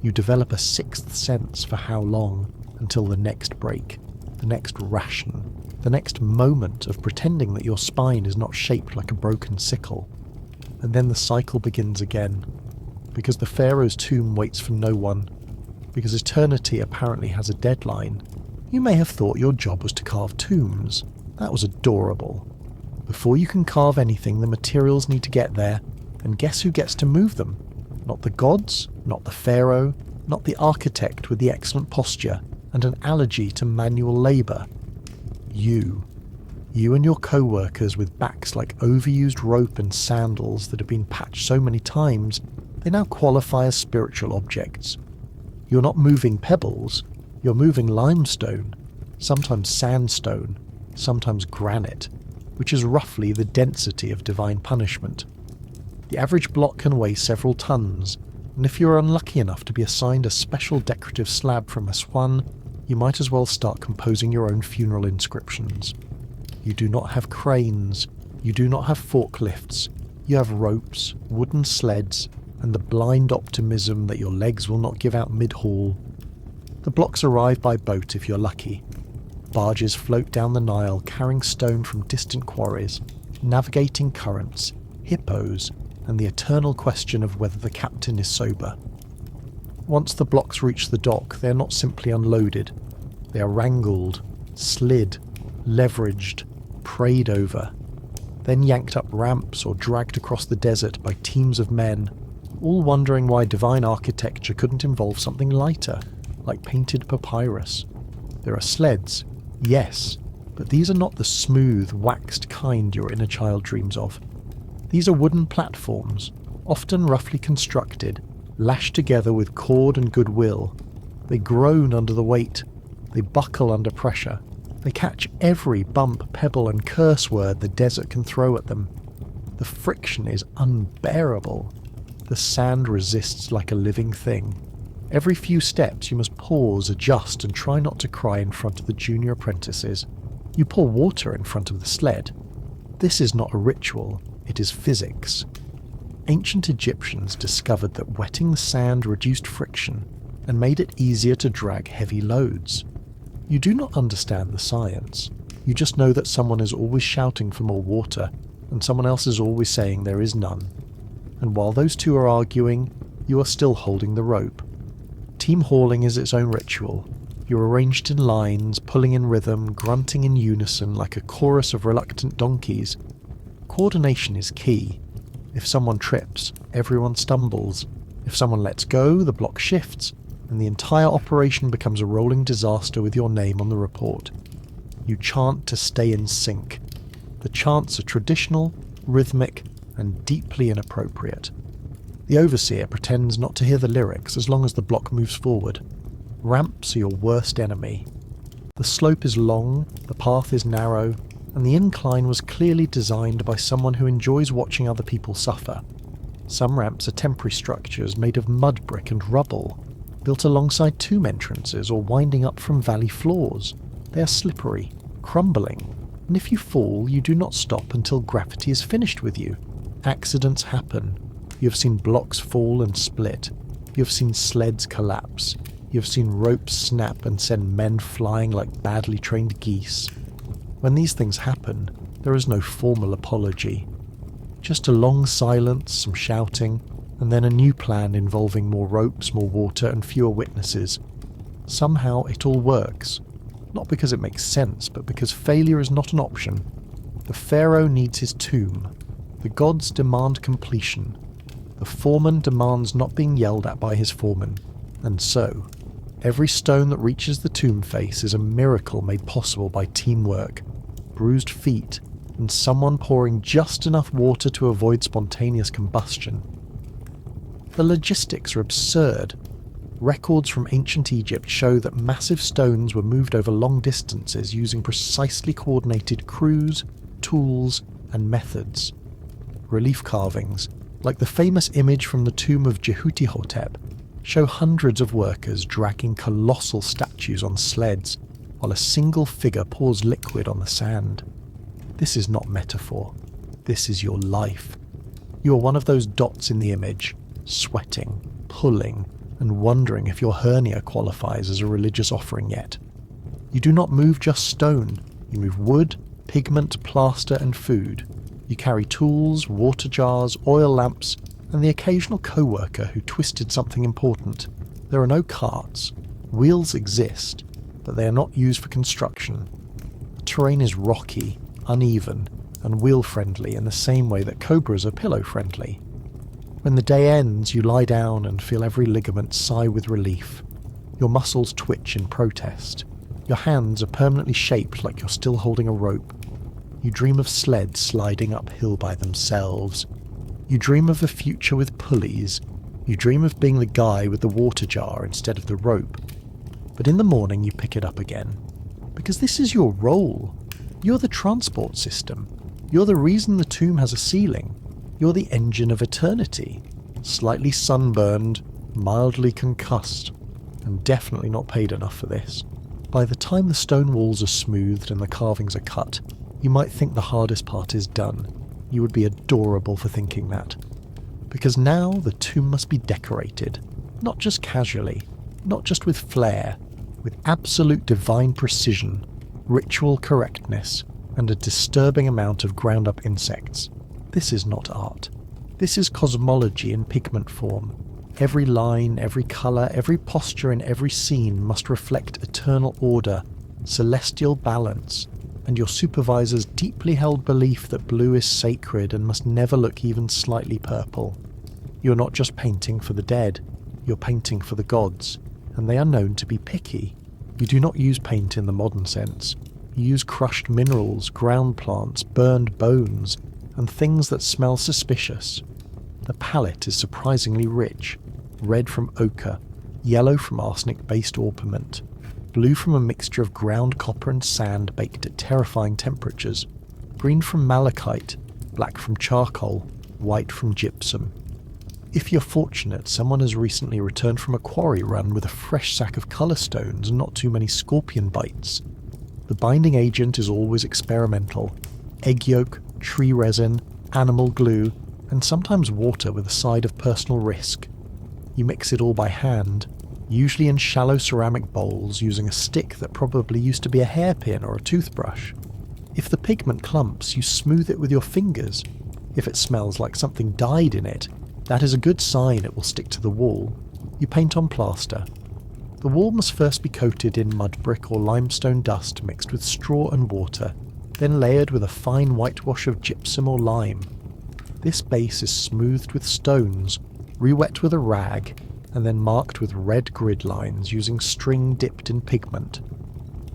Speaker 1: You develop a sixth sense for how long, until the next break, the next ration, the next moment of pretending that your spine is not shaped like a broken sickle. And then the cycle begins again, because the pharaoh's tomb waits for no one, because eternity apparently has a deadline. You may have thought your job was to carve tombs. That was adorable. Before you can carve anything, the materials need to get there, and guess who gets to move them? Not the gods, not the pharaoh, not the architect with the excellent posture and an allergy to manual labour. You. You and your co-workers with backs like overused rope and sandals that have been patched so many times, they now qualify as spiritual objects. You're not moving pebbles, you're moving limestone, sometimes sandstone, sometimes granite, which is roughly the density of divine punishment. The average block can weigh several tons, and if you're unlucky enough to be assigned a special decorative slab from Aswan, you might as well start composing your own funeral inscriptions. You do not have cranes, you do not have forklifts, you have ropes, wooden sleds, and the blind optimism that your legs will not give out mid-haul. The blocks arrive by boat if you're lucky. Barges float down the Nile carrying stone from distant quarries, navigating currents, hippos, and the eternal question of whether the captain is sober. Once the blocks reach the dock, they are not simply unloaded. They are wrangled, slid, leveraged, prayed over, then yanked up ramps or dragged across the desert by teams of men, all wondering why divine architecture couldn't involve something lighter, like painted papyrus. There are sleds, yes, but these are not the smooth, waxed kind your inner child dreams of. These are wooden platforms, often roughly constructed, lashed together with cord and goodwill. They groan under the weight, They buckle under pressure. They catch every bump, pebble and curse word the desert can throw at them. The friction is unbearable. The sand resists like a living thing. Every few steps you must pause, adjust and try not to cry in front of the junior apprentices. You pour water in front of the sled. This is not a ritual, it is physics. Ancient Egyptians discovered that wetting the sand reduced friction and made it easier to drag heavy loads. You do not understand the science. You just know that someone is always shouting for more water and someone else is always saying there is none. And while those two are arguing, you are still holding the rope. Team hauling is its own ritual. You're arranged in lines, pulling in rhythm, grunting in unison like a chorus of reluctant donkeys. Coordination is key. If someone trips, everyone stumbles. If someone lets go, the block shifts, and the entire operation becomes a rolling disaster with your name on the report. You chant to stay in sync. The chants are traditional, rhythmic, and deeply inappropriate. The overseer pretends not to hear the lyrics as long as the block moves forward. Ramps are your worst enemy. The slope is long, the path is narrow, and the incline was clearly designed by someone who enjoys watching other people suffer. Some ramps are temporary structures made of mud brick and rubble, built alongside tomb entrances or winding up from valley floors. They are slippery, crumbling, and if you fall, you do not stop until graffiti is finished with you. Accidents happen. You have seen blocks fall and split. You have seen sleds collapse. You have seen ropes snap and send men flying like badly trained geese. When these things happen, there is no formal apology. Just a long silence, some shouting, and then a new plan involving more ropes, more water, and fewer witnesses. Somehow it all works. Not because it makes sense, but because failure is not an option. The pharaoh needs his tomb. The gods demand completion. The foreman demands not being yelled at by his foreman. And so, every stone that reaches the tomb face is a miracle made possible by teamwork, bruised feet, and someone pouring just enough water to avoid spontaneous combustion. The logistics are absurd. Records from ancient Egypt show that massive stones were moved over long distances using precisely coordinated crews, tools, and methods. Relief carvings, like the famous image from the tomb of Jehuti-Hotep, show hundreds of workers dragging colossal statues on sleds while a single figure pours liquid on the sand. This is not metaphor. This is your life. You are one of those dots in the image, sweating, pulling, and wondering if your hernia qualifies as a religious offering yet. You do not move just stone. You move wood, pigment, plaster, and food. You carry tools, water jars, oil lamps, and the occasional co-worker who twisted something important. There are no carts. Wheels exist, but they are not used for construction. The terrain is rocky, uneven, and wheel-friendly in the same way that cobras are pillow-friendly. When the day ends, you lie down and feel every ligament sigh with relief. Your muscles twitch in protest. Your hands are permanently shaped like you're still holding a rope. You dream of sleds sliding uphill by themselves. You dream of a future with pulleys. You dream of being the guy with the water jar instead of the rope. But in the morning you pick it up again. Because this is your role. You're the transport system. You're the reason the tomb has a ceiling. You're the engine of eternity. Slightly sunburned, mildly concussed, and definitely not paid enough for this. By the time the stone walls are smoothed and the carvings are cut, you might think the hardest part is done. You would be adorable for thinking that. Because now the tomb must be decorated, not just casually, not just with flair, with absolute divine precision, ritual correctness, and a disturbing amount of ground-up insects. This is not art. This is cosmology in pigment form. Every line, every colour, every posture in every scene must reflect eternal order, celestial balance, and your supervisor's deeply held belief that blue is sacred and must never look even slightly purple. You're not just painting for the dead, you're painting for the gods, and they are known to be picky. You do not use paint in the modern sense. You use crushed minerals, ground plants, burned bones, and things that smell suspicious. The palette is surprisingly rich, red from ochre, yellow from arsenic-based orpiment, blue from a mixture of ground copper and sand baked at terrifying temperatures, green from malachite, black from charcoal, white from gypsum. If you're fortunate, someone has recently returned from a quarry run with a fresh sack of colour stones and not too many scorpion bites. The binding agent is always experimental: egg yolk, tree resin, animal glue, and sometimes water with a side of personal risk. You mix it all by hand, usually in shallow ceramic bowls using a stick that probably used to be a hairpin or a toothbrush. If the pigment clumps, you smooth it with your fingers. If it smells like something died in it, that is a good sign it will stick to the wall. You paint on plaster. The wall must first be coated in mud brick or limestone dust mixed with straw and water, then layered with a fine whitewash of gypsum or lime. This base is smoothed with stones, re-wet with a rag, and then marked with red grid lines using string dipped in pigment.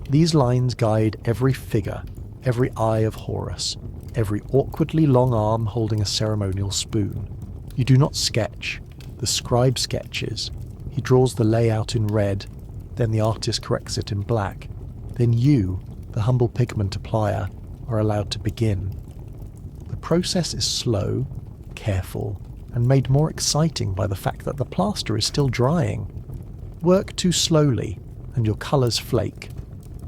Speaker 1: These lines guide every figure, every eye of Horus, every awkwardly long arm holding a ceremonial spoon. You do not sketch. The scribe sketches. He draws the layout in red, then the artist corrects it in black. Then you, the humble pigment applier, are allowed to begin. The process is slow, careful, and made more exciting by the fact that the plaster is still drying. Work too slowly, and your colours flake.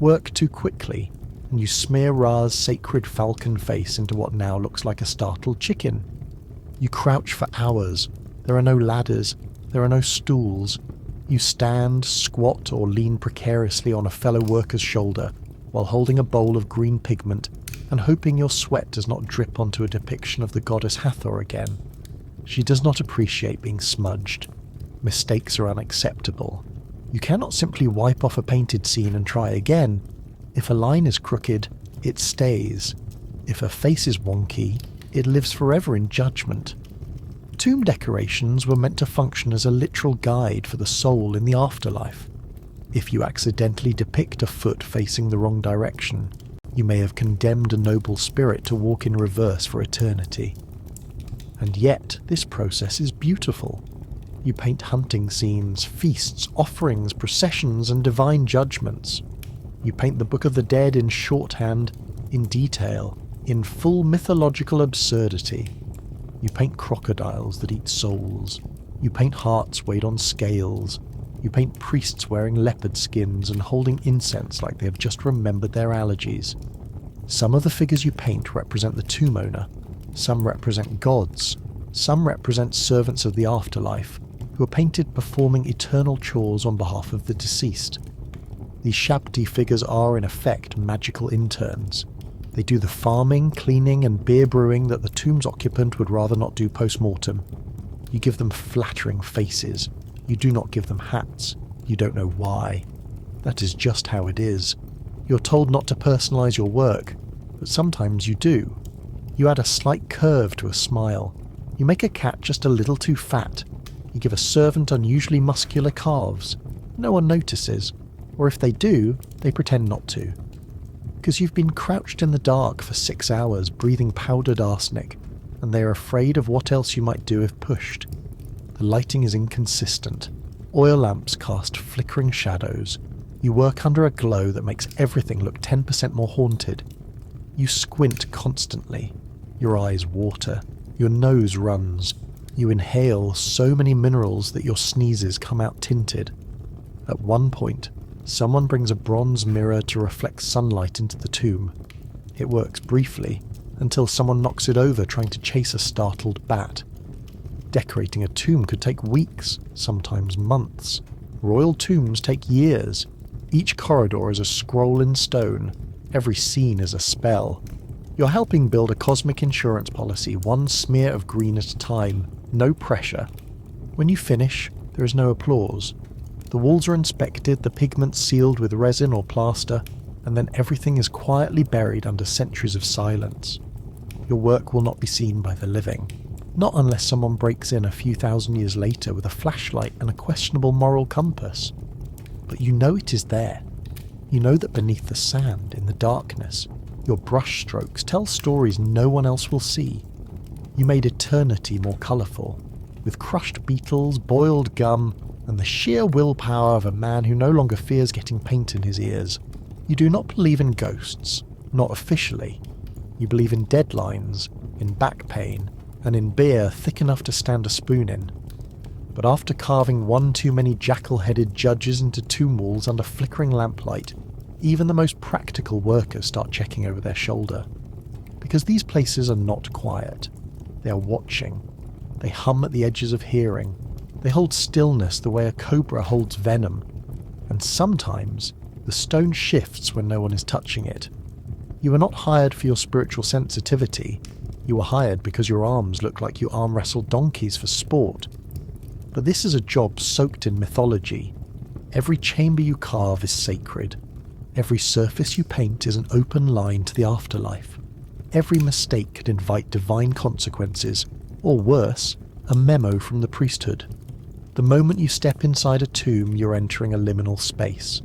Speaker 1: Work too quickly, and you smear Ra's sacred falcon face into what now looks like a startled chicken. You crouch for hours. There are no ladders. There are no stools. You stand, squat, or lean precariously on a fellow worker's shoulder while holding a bowl of green pigment and hoping your sweat does not drip onto a depiction of the goddess Hathor again. She does not appreciate being smudged. Mistakes are unacceptable. You cannot simply wipe off a painted scene and try again. If a line is crooked, it stays. If a face is wonky, it lives forever in judgment. Tomb decorations were meant to function as a literal guide for the soul in the afterlife. If you accidentally depict a foot facing the wrong direction, you may have condemned a noble spirit to walk in reverse for eternity. And yet, this process is beautiful. You paint hunting scenes, feasts, offerings, processions, and divine judgments. You paint the Book of the Dead in shorthand, in detail, in full mythological absurdity. You paint crocodiles that eat souls. You paint hearts weighed on scales. You paint priests wearing leopard skins and holding incense like they have just remembered their allergies. Some of the figures you paint represent the tomb owner. Some represent gods. Some represent servants of the afterlife, who are painted performing eternal chores on behalf of the deceased. These Shabti figures are, in effect, magical interns. They do the farming, cleaning, and beer brewing that the tomb's occupant would rather not do post-mortem. You give them flattering faces. You do not give them hats. You don't know why. That is just how it is. You're told not to personalize your work, but sometimes you do. You add a slight curve to a smile. You make a cat just a little too fat. You give a servant unusually muscular calves. No one notices, or if they do, they pretend not to. Because you've been crouched in the dark for 6 hours breathing powdered arsenic, and they are afraid of what else you might do if pushed. The lighting is inconsistent. Oil lamps cast flickering shadows. You work under a glow that makes everything look 10% more haunted. You squint constantly. Your eyes water. Your nose runs. You inhale so many minerals that your sneezes come out tinted. At one point, someone brings a bronze mirror to reflect sunlight into the tomb. It works briefly, until someone knocks it over trying to chase a startled bat. Decorating a tomb could take weeks, sometimes months. Royal tombs take years. Each corridor is a scroll in stone. Every scene is a spell. You're helping build a cosmic insurance policy, one smear of green at a time. No pressure. When you finish, there is no applause. The walls are inspected, the pigments sealed with resin or plaster, and then everything is quietly buried under centuries of silence. Your work will not be seen by the living. Not unless someone breaks in a few thousand years later with a flashlight and a questionable moral compass. But you know it is there. You know that beneath the sand, in the darkness, your brush strokes tell stories no one else will see. You made eternity more colourful, with crushed beetles, boiled gum, and the sheer willpower of a man who no longer fears getting paint in his ears. You do not believe in ghosts, not officially. You believe in deadlines, in back pain, and in beer thick enough to stand a spoon in. But after carving one too many jackal-headed judges into tomb walls under flickering lamplight, even the most practical workers start checking over their shoulder. Because these places are not quiet. They are watching. They hum at the edges of hearing. They hold stillness the way a cobra holds venom. And sometimes, the stone shifts when no one is touching it. You are not hired for your spiritual sensitivity. You are hired because your arms look like you arm wrestle donkeys for sport. But this is a job soaked in mythology. Every chamber you carve is sacred. Every surface you paint is an open line to the afterlife. Every mistake could invite divine consequences, or worse, a memo from the priesthood. The moment you step inside a tomb, you're entering a liminal space,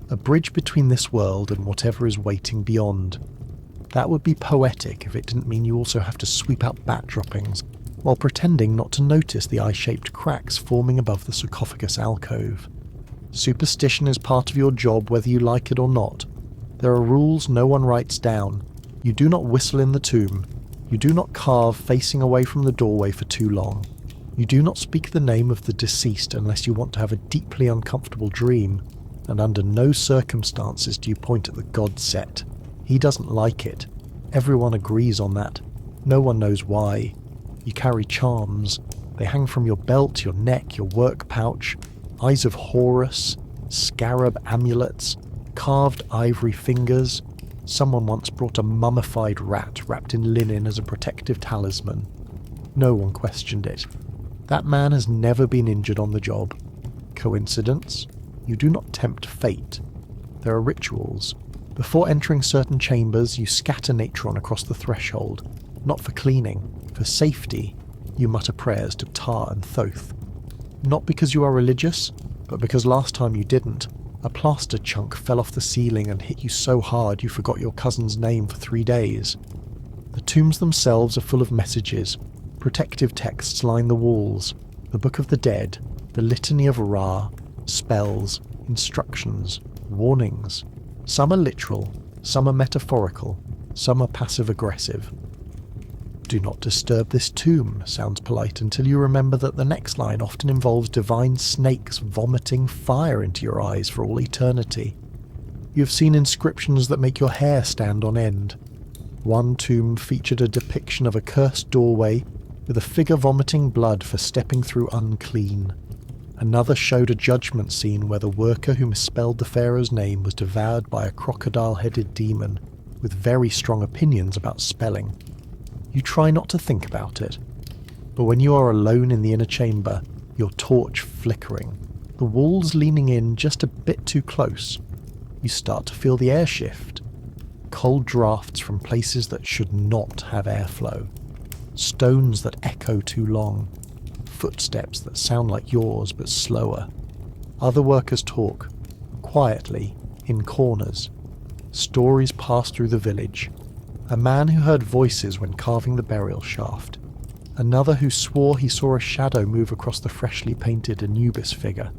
Speaker 1: a bridge between this world and whatever is waiting beyond. That would be poetic if it didn't mean you also have to sweep out bat droppings, while pretending not to notice the eye-shaped cracks forming above the sarcophagus alcove. Superstition is part of your job whether you like it or not. There are rules no one writes down. You do not whistle in the tomb. You do not carve facing away from the doorway for too long. You do not speak the name of the deceased unless you want to have a deeply uncomfortable dream, and under no circumstances do you point at the god set. He doesn't like it. Everyone agrees on that. No one knows why. You carry charms. They hang from your belt, your neck, your work pouch, eyes of Horus, scarab amulets, carved ivory fingers. Someone once brought a mummified rat wrapped in linen as a protective talisman. No one questioned it. That man has never been injured on the job. Coincidence? You do not tempt fate. There are rituals. Before entering certain chambers, you scatter natron across the threshold. Not for cleaning, for safety. You mutter prayers to Ptah and Thoth. Not because you are religious, but because last time you didn't. A plaster chunk fell off the ceiling and hit you so hard you forgot your cousin's name for 3 days. The tombs themselves are full of messages. Protective texts line the walls. The Book of the Dead, the Litany of Ra, spells, instructions, warnings. Some are literal, some are metaphorical, some are passive-aggressive. Do not disturb this tomb sounds polite until you remember that the next line often involves divine snakes vomiting fire into your eyes for all eternity. You have seen inscriptions that make your hair stand on end. One tomb featured a depiction of a cursed doorway with a figure vomiting blood for stepping through unclean. Another showed a judgment scene where the worker who misspelled the pharaoh's name was devoured by a crocodile-headed demon with very strong opinions about spelling. You try not to think about it, but when you are alone in the inner chamber, your torch flickering, the walls leaning in just a bit too close, you start to feel the air shift. Cold drafts from places that should not have airflow. Stones that echo too long. Footsteps that sound like yours but slower. Other workers talk, quietly, in corners. Stories pass through the village. A man who heard voices when carving the burial shaft. Another who swore he saw a shadow move across the freshly painted Anubis figure.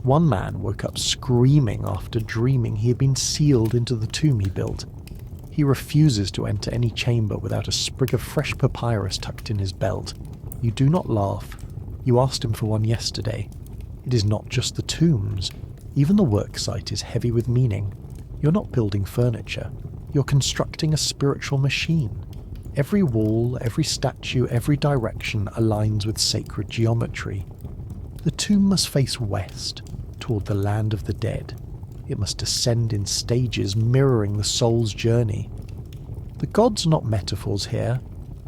Speaker 1: One man woke up screaming after dreaming he had been sealed into the tomb he built. He refuses to enter any chamber without a sprig of fresh papyrus tucked in his belt. You do not laugh. You asked him for one yesterday. It is not just the tombs. Even the work site is heavy with meaning. You're not building furniture. You're constructing a spiritual machine. Every wall, every statue, every direction aligns with sacred geometry. The tomb must face west, toward the land of the dead. It must descend in stages mirroring the soul's journey. The gods are not metaphors here.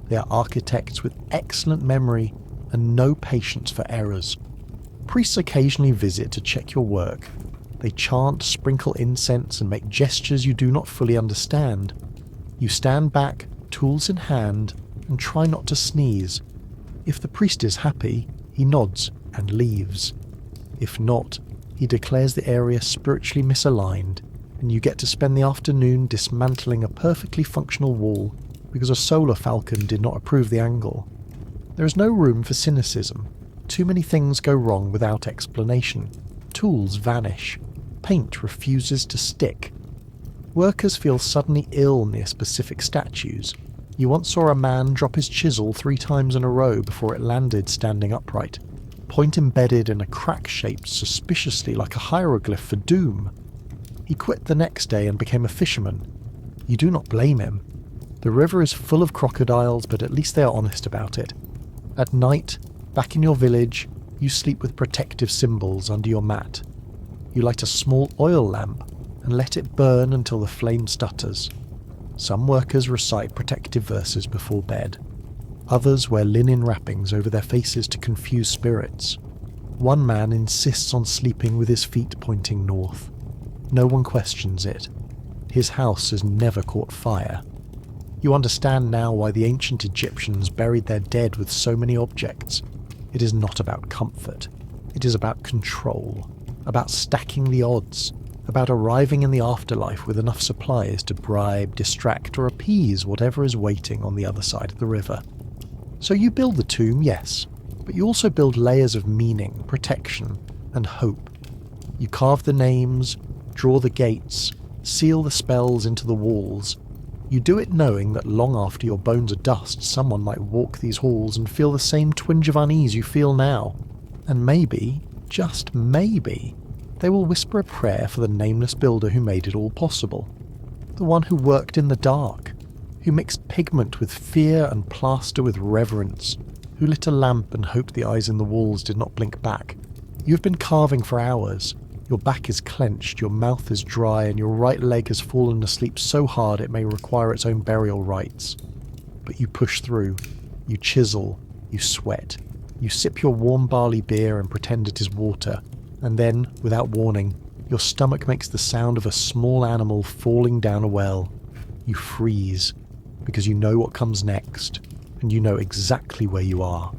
Speaker 1: They are architects with excellent memory and no patience for errors. Priests occasionally visit to check your work. They chant, sprinkle incense, and make gestures you do not fully understand. You stand back, tools in hand, and try not to sneeze. If the priest is happy, he nods and leaves. If not, he declares the area spiritually misaligned, and you get to spend the afternoon dismantling a perfectly functional wall because a solar falcon did not approve the angle. There is no room for cynicism. Too many things go wrong without explanation. Tools vanish. Paint refuses to stick. Workers feel suddenly ill near specific statues. You once saw a man drop his chisel 3 times in a row before it landed standing upright. Point embedded in a crack shaped suspiciously like a hieroglyph for doom. He quit the next day and became a fisherman. You do not blame him. The river is full of crocodiles, but at least they are honest about it. At night, back in your village, you sleep with protective symbols under your mat. You light a small oil lamp and let it burn until the flame stutters. Some workers recite protective verses before bed. Others wear linen wrappings over their faces to confuse spirits. One man insists on sleeping with his feet pointing north. No one questions it. His house has never caught fire. You understand now why the ancient Egyptians buried their dead with so many objects. It is not about comfort. It is about control, about stacking the odds, about arriving in the afterlife with enough supplies to bribe, distract, or appease whatever is waiting on the other side of the river. So you build the tomb, yes, but you also build layers of meaning, protection, and hope. You carve the names, draw the gates, seal the spells into the walls. You do it knowing that long after your bones are dust, someone might walk these halls and feel the same twinge of unease you feel now. And maybe, just maybe, they will whisper a prayer for the nameless builder who made it all possible. The one who worked in the dark, who mixed pigment with fear and plaster with reverence, who lit a lamp and hoped the eyes in the walls did not blink back. You have been carving for hours. Your back is clenched, your mouth is dry, and your right leg has fallen asleep so hard it may require its own burial rites. But you push through. You chisel. You sweat. You sip your warm barley beer and pretend it is water. And then, without warning, your stomach makes the sound of a small animal falling down a well. You freeze, because you know what comes next, and you know exactly where you are.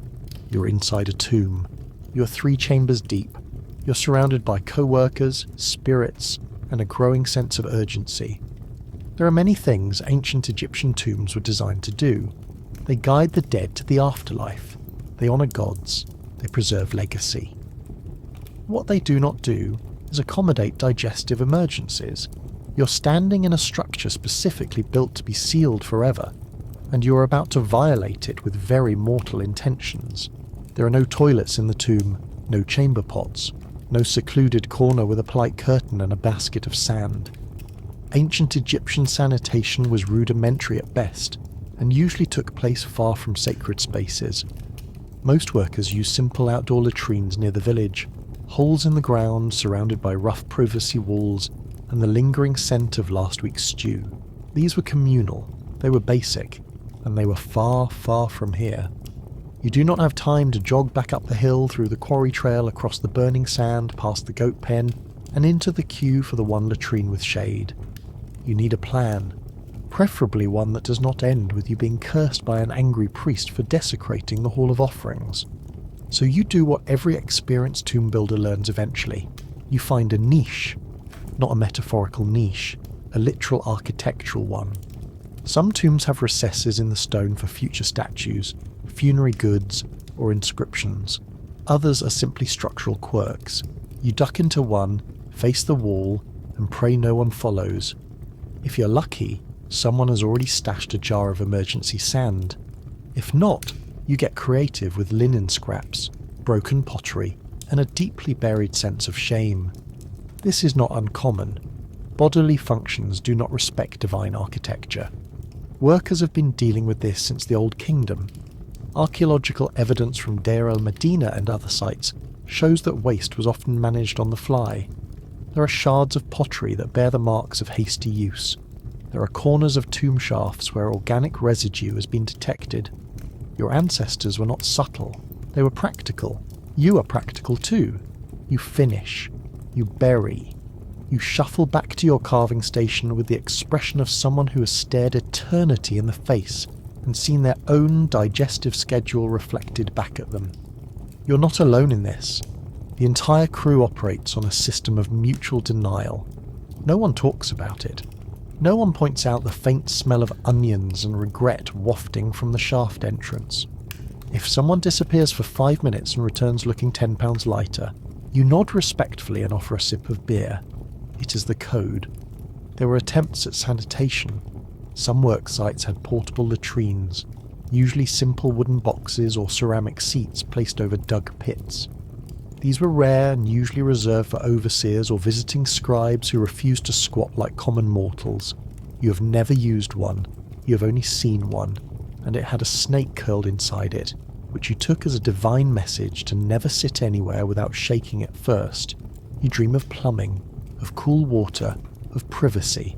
Speaker 1: You're inside a tomb. You're 3 chambers deep. You're surrounded by co-workers, spirits, and a growing sense of urgency. There are many things ancient Egyptian tombs were designed to do. They guide the dead to the afterlife. They honour gods. They preserve legacy. What they do not do is accommodate digestive emergencies. You're standing in a structure specifically built to be sealed forever, and you're about to violate it with very mortal intentions. There are no toilets in the tomb, no chamber pots, no secluded corner with a polite curtain and a basket of sand. Ancient Egyptian sanitation was rudimentary at best, and usually took place far from sacred spaces. Most workers use simple outdoor latrines near the village, holes in the ground surrounded by rough privacy walls and the lingering scent of last week's stew. These were communal, they were basic, and they were far, far from here. You do not have time to jog back up the hill through the quarry trail across the burning sand past the goat pen and into the queue for the one latrine with shade. You need a plan, preferably one that does not end with you being cursed by an angry priest for desecrating the Hall of Offerings. So you do what every experienced tomb builder learns eventually. You find a niche, not a metaphorical niche, a literal architectural one. Some tombs have recesses in the stone for future statues, funerary goods, or inscriptions. Others are simply structural quirks. You duck into one, face the wall, and pray no one follows. If you're lucky, someone has already stashed a jar of emergency sand. If not, you get creative with linen scraps, broken pottery, and a deeply buried sense of shame. This is not uncommon. Bodily functions do not respect divine architecture. Workers have been dealing with this since the Old Kingdom. Archaeological evidence from Deir el-Medina and other sites shows that waste was often managed on the fly. There are shards of pottery that bear the marks of hasty use. There are corners of tomb shafts where organic residue has been detected. Your ancestors were not subtle, they were practical. You are practical too. You finish. You bury. You shuffle back to your carving station with the expression of someone who has stared eternity in the face and seen their own digestive schedule reflected back at them. You're not alone in this. The entire crew operates on a system of mutual denial. No one talks about it. No one points out the faint smell of onions and regret wafting from the shaft entrance. If someone disappears for 5 minutes and returns looking 10 pounds lighter, you nod respectfully and offer a sip of beer. It is the code. There were attempts at sanitation. Some work sites had portable latrines, usually simple wooden boxes or ceramic seats placed over dug pits. These were rare and usually reserved for overseers or visiting scribes who refused to squat like common mortals. You have never used one, you have only seen one, and it had a snake curled inside it, which you took as a divine message to never sit anywhere without shaking it first. You dream of plumbing, of cool water, of privacy.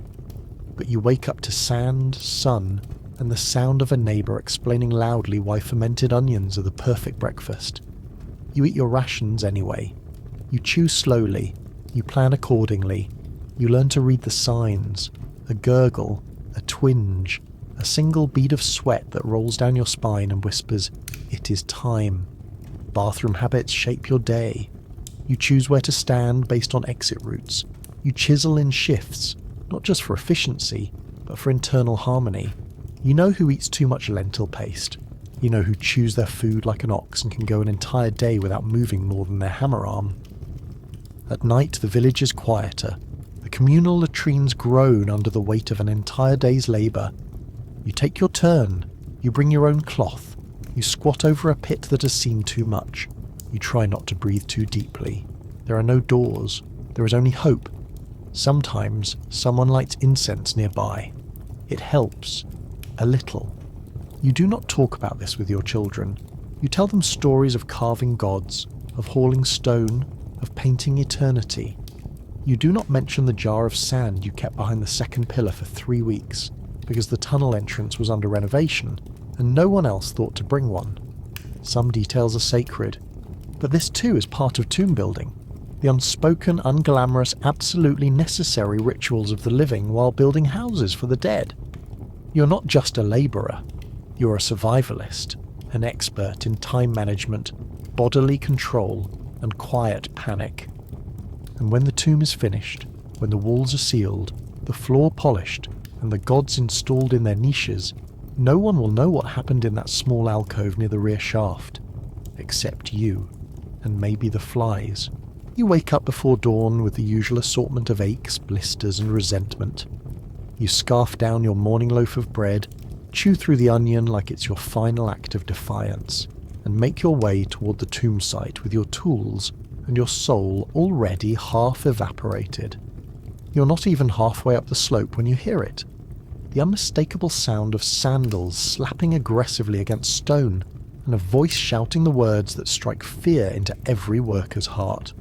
Speaker 1: But you wake up to sand, sun, and the sound of a neighbour explaining loudly why fermented onions are the perfect breakfast. You eat your rations anyway. You chew slowly. You plan accordingly. You learn to read the signs. A gurgle, a twinge, a single bead of sweat that rolls down your spine and whispers, "It is time." Bathroom habits shape your day. You choose where to stand based on exit routes. You chisel in shifts, not just for efficiency, but for internal harmony. You know who eats too much lentil paste. You know who chews their food like an ox and can go an entire day without moving more than their hammer arm. At night, the village is quieter. The communal latrines groan under the weight of an entire day's labour. You take your turn. You bring your own cloth. You squat over a pit that has seen too much. You try not to breathe too deeply. There are no doors. There is only hope. Sometimes someone lights incense nearby. It helps. A little. You do not talk about this with your children. You tell them stories of carving gods, of hauling stone, of painting eternity. You do not mention the jar of sand you kept behind the second pillar for 3 weeks, because the tunnel entrance was under renovation, and no one else thought to bring one. Some details are sacred, but this too is part of tomb building. The unspoken, unglamorous, absolutely necessary rituals of the living while building houses for the dead. You're not just a labourer. You're a survivalist, an expert in time management, bodily control, and quiet panic. And when the tomb is finished, when the walls are sealed, the floor polished, and the gods installed in their niches, no one will know what happened in that small alcove near the rear shaft. Except you, and maybe the flies. You wake up before dawn with the usual assortment of aches, blisters, and resentment. You scarf down your morning loaf of bread, chew through the onion like it's your final act of defiance, and make your way toward the tomb site with your tools and your soul already half evaporated. You're not even halfway up the slope when you hear it. The unmistakable sound of sandals slapping aggressively against stone, and a voice shouting the words that strike fear into every worker's heart.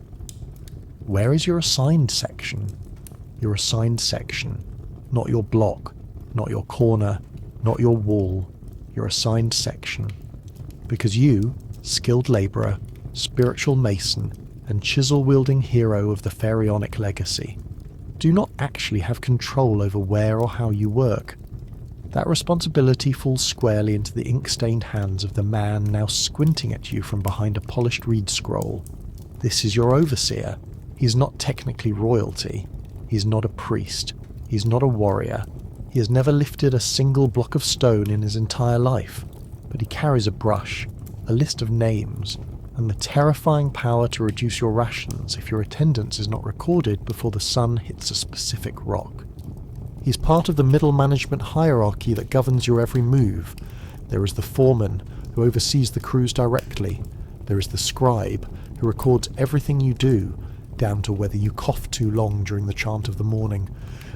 Speaker 1: Where is your assigned section? Your assigned section. Not your block, not your corner, not your wall. Your assigned section. Because you, skilled labourer, spiritual mason, and chisel-wielding hero of the pharaonic legacy, do not actually have control over where or how you work. That responsibility falls squarely into the ink-stained hands of the man now squinting at you from behind a polished reed scroll. This is your overseer. He's not technically royalty. He's not a priest. He's not a warrior. He has never lifted a single block of stone in his entire life, but he carries a brush, a list of names, and the terrifying power to reduce your rations if your attendance is not recorded before the sun hits a specific rock. He's part of the middle management hierarchy that governs your every move. There is the foreman, who oversees the crews directly. There is the scribe, who records everything you do, down to whether you cough too long during the chant of the morning.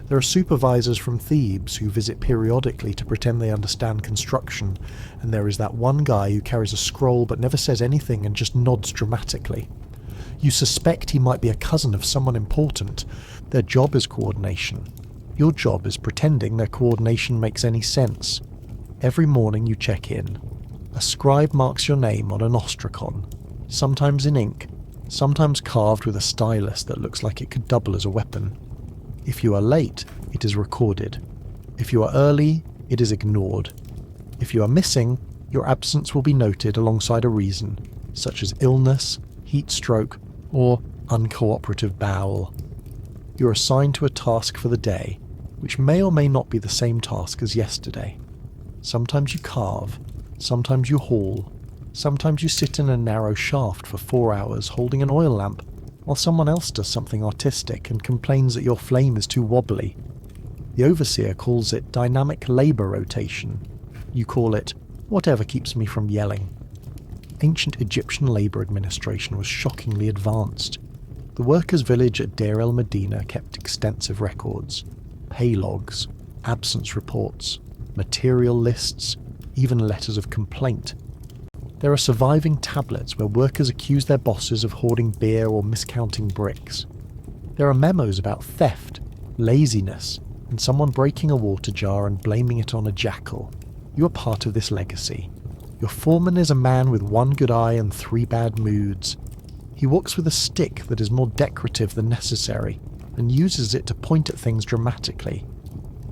Speaker 1: There are supervisors from Thebes who visit periodically to pretend they understand construction, and there is that one guy who carries a scroll but never says anything and just nods dramatically. You suspect he might be a cousin of someone important. Their job is coordination. Your job is pretending their coordination makes any sense. Every morning you check in. A scribe marks your name on an ostracon, sometimes in ink, sometimes carved with a stylus that looks like it could double as a weapon. If you are late, it is recorded. If you are early, it is ignored. If you are missing, your absence will be noted alongside a reason, such as illness, heat stroke, or uncooperative bowel. You're assigned to a task for the day, which may or may not be the same task as yesterday. Sometimes you carve, sometimes you haul, Sometimes you sit in a narrow shaft for 4 hours holding an oil lamp, while someone else does something artistic and complains that your flame is too wobbly. The overseer calls it dynamic labour rotation. You call it whatever keeps me from yelling. Ancient Egyptian labour administration was shockingly advanced. The workers' village at Deir el-Medina kept extensive records, pay logs, absence reports, material lists, even letters of complaint. There are surviving tablets where workers accuse their bosses of hoarding beer or miscounting bricks. There are memos about theft, laziness, and someone breaking a water jar and blaming it on a jackal. You are part of this legacy. Your foreman is a man with one good eye and 3 bad moods. He walks with a stick that is more decorative than necessary and uses it to point at things dramatically.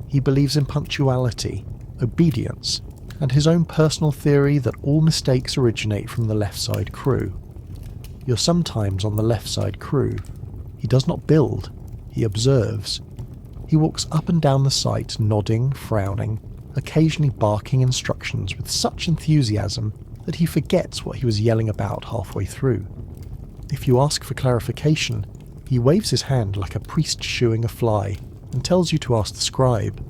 Speaker 1: He believes in punctuality, obedience, and his own personal theory that all mistakes originate from the left side crew. You're sometimes on the left side crew. He does not build, he observes. He walks up and down the site, nodding, frowning, occasionally barking instructions with such enthusiasm that he forgets what he was yelling about halfway through. If you ask for clarification, he waves his hand like a priest shooing a fly and tells you to ask the scribe.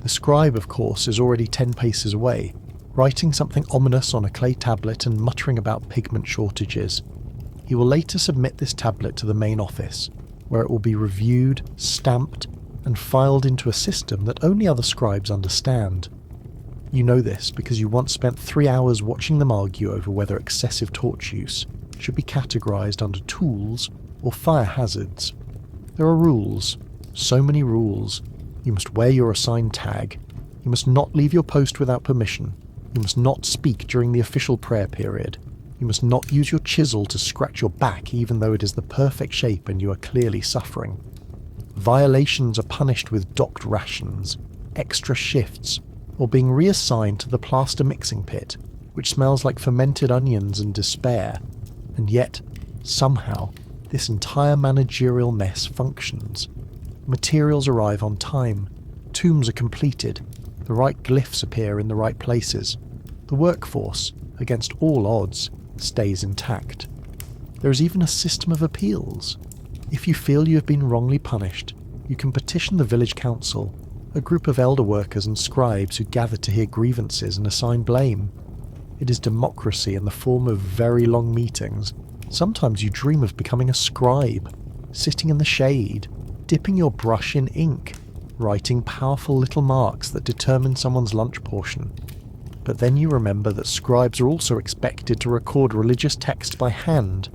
Speaker 1: The scribe, of course, is already 10 paces away, writing something ominous on a clay tablet and muttering about pigment shortages. He will later submit this tablet to the main office, where it will be reviewed, stamped, and filed into a system that only other scribes understand. You know this because you once spent 3 hours watching them argue over whether excessive torch use should be categorized under tools or fire hazards. There are rules, so many rules. You must wear your assigned tag. You must not leave your post without permission. You must not speak during the official prayer period. You must not use your chisel to scratch your back even though it is the perfect shape and you are clearly suffering. Violations are punished with docked rations, extra shifts, or being reassigned to the plaster mixing pit, which smells like fermented onions and despair. And yet, somehow, this entire managerial mess functions. Materials arrive on time, tombs are completed, the right glyphs appear in the right places. The workforce, against all odds, stays intact. There is even a system of appeals. If you feel you have been wrongly punished, you can petition the village council, a group of elder workers and scribes who gather to hear grievances and assign blame. It is democracy in the form of very long meetings. Sometimes you dream of becoming a scribe, sitting in the shade, dipping your brush in ink, writing powerful little marks that determine someone's lunch portion. But then you remember that scribes are also expected to record religious text by hand,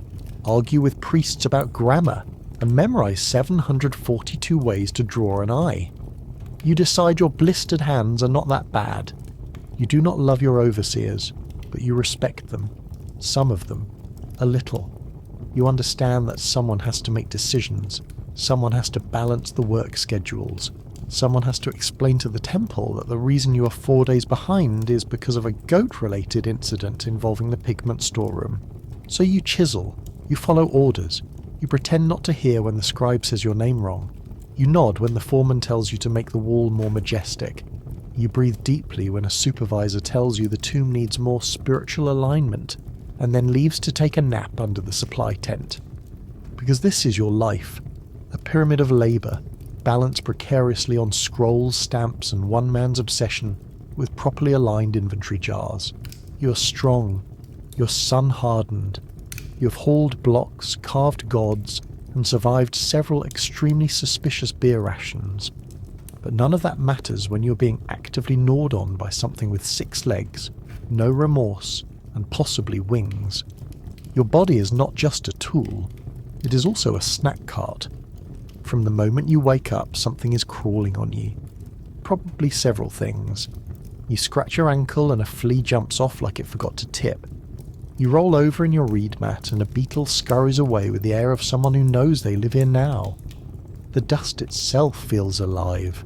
Speaker 1: argue with priests about grammar, and memorize 742 ways to draw an eye. You decide your blistered hands are not that bad. You do not love your overseers, but you respect them. Some of them. A little. You understand that someone has to make decisions. Someone has to balance the work schedules. Someone has to explain to the temple that the reason you are 4 days behind is because of a goat-related incident involving the pigment storeroom. So you chisel. You follow orders. You pretend not to hear when the scribe says your name wrong. You nod when the foreman tells you to make the wall more majestic. You breathe deeply when a supervisor tells you the tomb needs more spiritual alignment, and then leaves to take a nap under the supply tent. Because this is your life, a pyramid of labour, balanced precariously on scrolls, stamps, and one man's obsession with properly aligned inventory jars. You are strong. You're sun-hardened. You have hauled blocks, carved gods, and survived several extremely suspicious beer rations. But none of that matters when you're being actively gnawed on by something with 6 legs, no remorse, and possibly wings. Your body is not just a tool, it is also a snack cart. From the moment you wake up, something is crawling on you. Probably several things. You scratch your ankle and a flea jumps off like it forgot to tip. You roll over in your reed mat and a beetle scurries away with the air of someone who knows they live here now. The dust itself feels alive.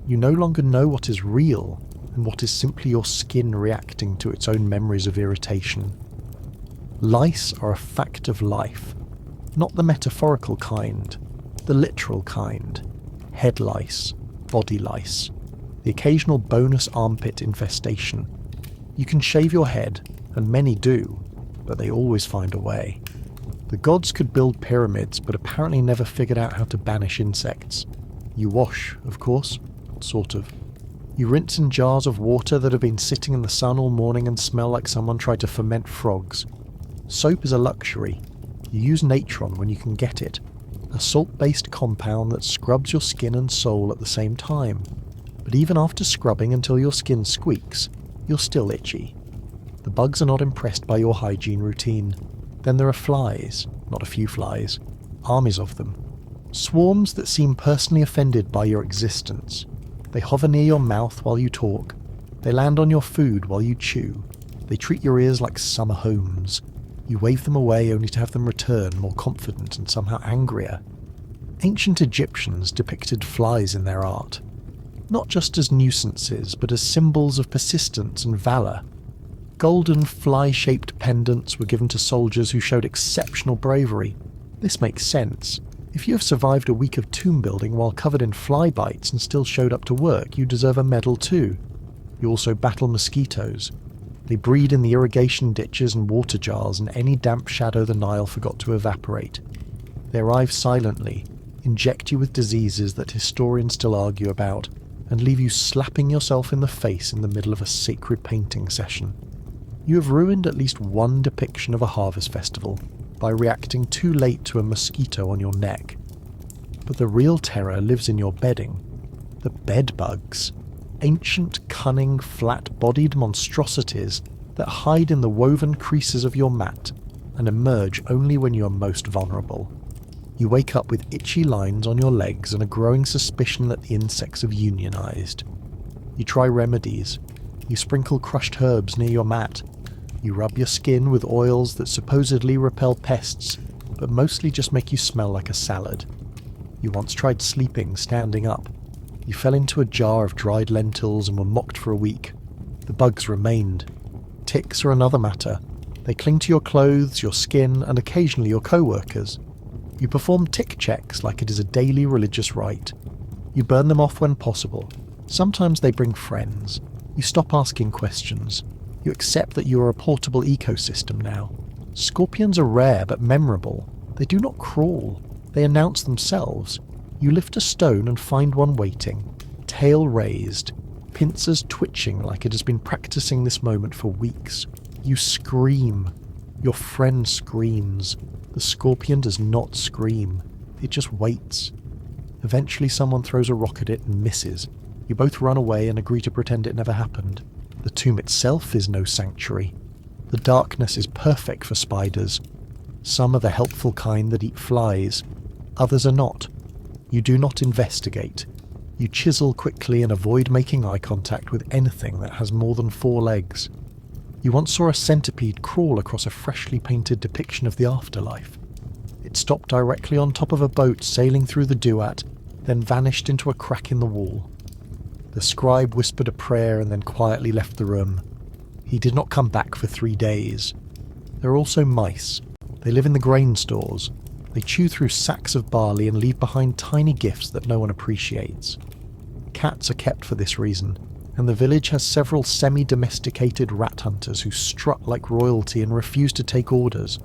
Speaker 1: You no longer know what is real and what is simply your skin reacting to its own memories of irritation. Lice are a fact of life, not the metaphorical kind, the literal kind. Head lice, body lice, the occasional bonus armpit infestation. You can shave your head, and many do, but they always find a way. The gods could build pyramids, but apparently never figured out how to banish insects. You wash, of course, sort of. You rinse in jars of water that have been sitting in the sun all morning and smell like someone tried to ferment frogs. Soap is a luxury. You use natron when you can get it, a salt-based compound that scrubs your skin and soul at the same time. But even after scrubbing until your skin squeaks, you're still itchy. The bugs are not impressed by your hygiene routine. Then there are flies, not a few flies, armies of them. Swarms that seem personally offended by your existence. They hover near your mouth while you talk. They land on your food while you chew. They treat your ears like summer homes. You wave them away only to have them return more confident and somehow angrier. Ancient Egyptians depicted flies in their art, not just as nuisances, but as symbols of persistence and valour. Golden fly-shaped pendants were given to soldiers who showed exceptional bravery. This makes sense. If you have survived a week of tomb building while covered in fly bites and still showed up to work, you deserve a medal too. You also battle mosquitoes. They breed in the irrigation ditches and water jars in any damp shadow the Nile forgot to evaporate. They arrive silently, inject you with diseases that historians still argue about, and leave you slapping yourself in the face in the middle of a sacred painting session. You have ruined at least one depiction of a harvest festival by reacting too late to a mosquito on your neck. But the real terror lives in your bedding. The bed bugs. Ancient, cunning, flat-bodied monstrosities that hide in the woven creases of your mat and emerge only when you are most vulnerable. You wake up with itchy lines on your legs and a growing suspicion that the insects have unionized. You try remedies. You sprinkle crushed herbs near your mat. You rub your skin with oils that supposedly repel pests, but mostly just make you smell like a salad. You once tried sleeping standing up. You fell into a jar of dried lentils and were mocked for a week. The bugs remained. Ticks are another matter. They cling to your clothes, your skin, and occasionally your co-workers. You perform tick checks like it is a daily religious rite. You burn them off when possible. Sometimes they bring friends. You stop asking questions. You accept that you are a portable ecosystem now. Scorpions are rare but memorable. They do not crawl. They announce themselves. You lift a stone and find one waiting, tail raised, pincers twitching like it has been practicing this moment for weeks. You scream. Your friend screams. The scorpion does not scream. It just waits. Eventually someone throws a rock at it and misses. You both run away and agree to pretend it never happened. The tomb itself is no sanctuary. The darkness is perfect for spiders. Some are the helpful kind that eat flies. Others are not. You do not investigate. You chisel quickly and avoid making eye contact with anything that has more than 4 legs. You once saw a centipede crawl across a freshly painted depiction of the afterlife. It stopped directly on top of a boat sailing through the Duat, then vanished into a crack in the wall. The scribe whispered a prayer and then quietly left the room. He did not come back for 3 days. There are also mice. They live in the grain stores. They chew through sacks of barley and leave behind tiny gifts that no one appreciates. Cats are kept for this reason, and the village has several semi-domesticated rat hunters who strut like royalty and refuse to take orders.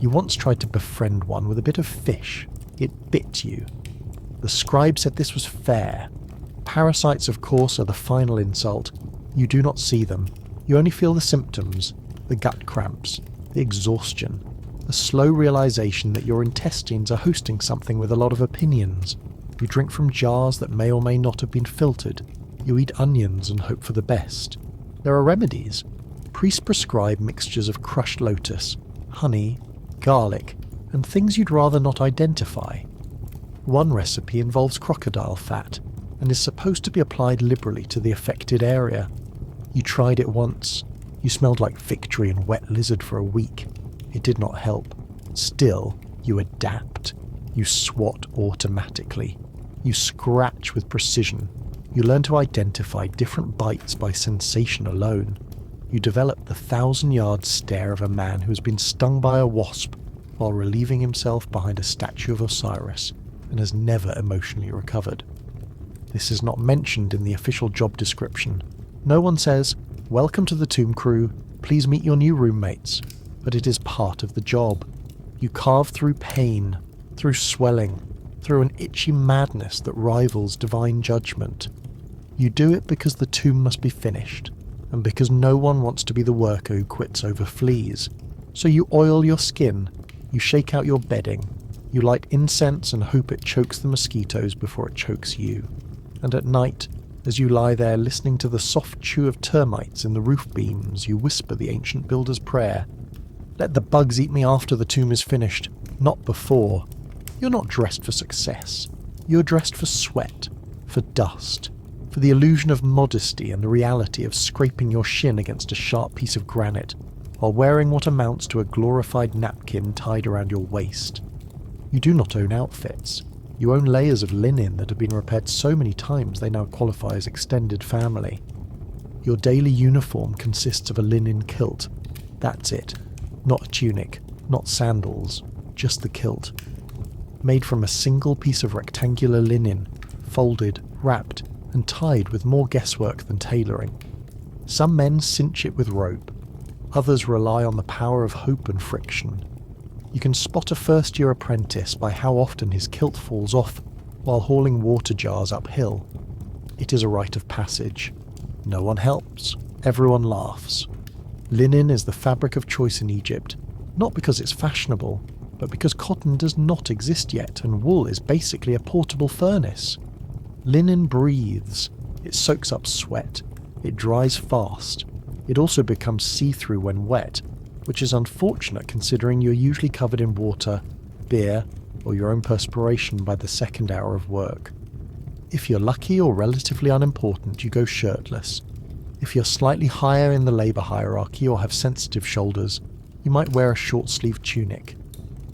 Speaker 1: You once tried to befriend one with a bit of fish. It bit you. The scribe said this was fair. Parasites, of course, are the final insult. You do not see them. You only feel the symptoms, the gut cramps, the exhaustion, the slow realization that your intestines are hosting something with a lot of opinions. You drink from jars that may or may not have been filtered. You eat onions and hope for the best. There are remedies. Priests prescribe mixtures of crushed lotus, honey, garlic, and things you'd rather not identify. One recipe involves crocodile fat and is supposed to be applied liberally to the affected area. You tried it once. You smelled like victory and wet lizard for a week. It did not help. Still, you adapt. You swat automatically. You scratch with precision. You learn to identify different bites by sensation alone. You develop the 1,000-yard stare of a man who has been stung by a wasp while relieving himself behind a statue of Osiris and has never emotionally recovered. This is not mentioned in the official job description. No one says, Welcome to the tomb crew, please meet your new roommates, but it is part of the job. You carve through pain, through swelling, through an itchy madness that rivals divine judgment. You do it because the tomb must be finished, and because no one wants to be the worker who quits over fleas. So you oil your skin, you shake out your bedding, you light incense and hope it chokes the mosquitoes before it chokes you. And at night, as you lie there listening to the soft chew of termites in the roof beams, you whisper the ancient builder's prayer. Let the bugs eat me after the tomb is finished, not before. You're not dressed for success. You're dressed for sweat, for dust, for the illusion of modesty and the reality of scraping your shin against a sharp piece of granite, while wearing what amounts to a glorified napkin tied around your waist. You do not own outfits. You own layers of linen that have been repaired so many times they now qualify as extended family. Your daily uniform consists of a linen kilt. That's it. Not a tunic, not sandals, just the kilt. Made from a single piece of rectangular linen, folded, wrapped, and tied with more guesswork than tailoring. Some men cinch it with rope. Others rely on the power of hope and friction. You can spot a first-year apprentice by how often his kilt falls off while hauling water jars uphill. It is a rite of passage. No one helps. Everyone laughs. Linen is the fabric of choice in Egypt, not because it's fashionable, but because cotton does not exist yet and wool is basically a portable furnace. Linen breathes. It soaks up sweat. It dries fast. It also becomes see-through when wet, which is unfortunate considering you're usually covered in water, beer, or your own perspiration by the second hour of work. If you're lucky or relatively unimportant, you go shirtless. If you're slightly higher in the labour hierarchy or have sensitive shoulders, you might wear a short-sleeved tunic.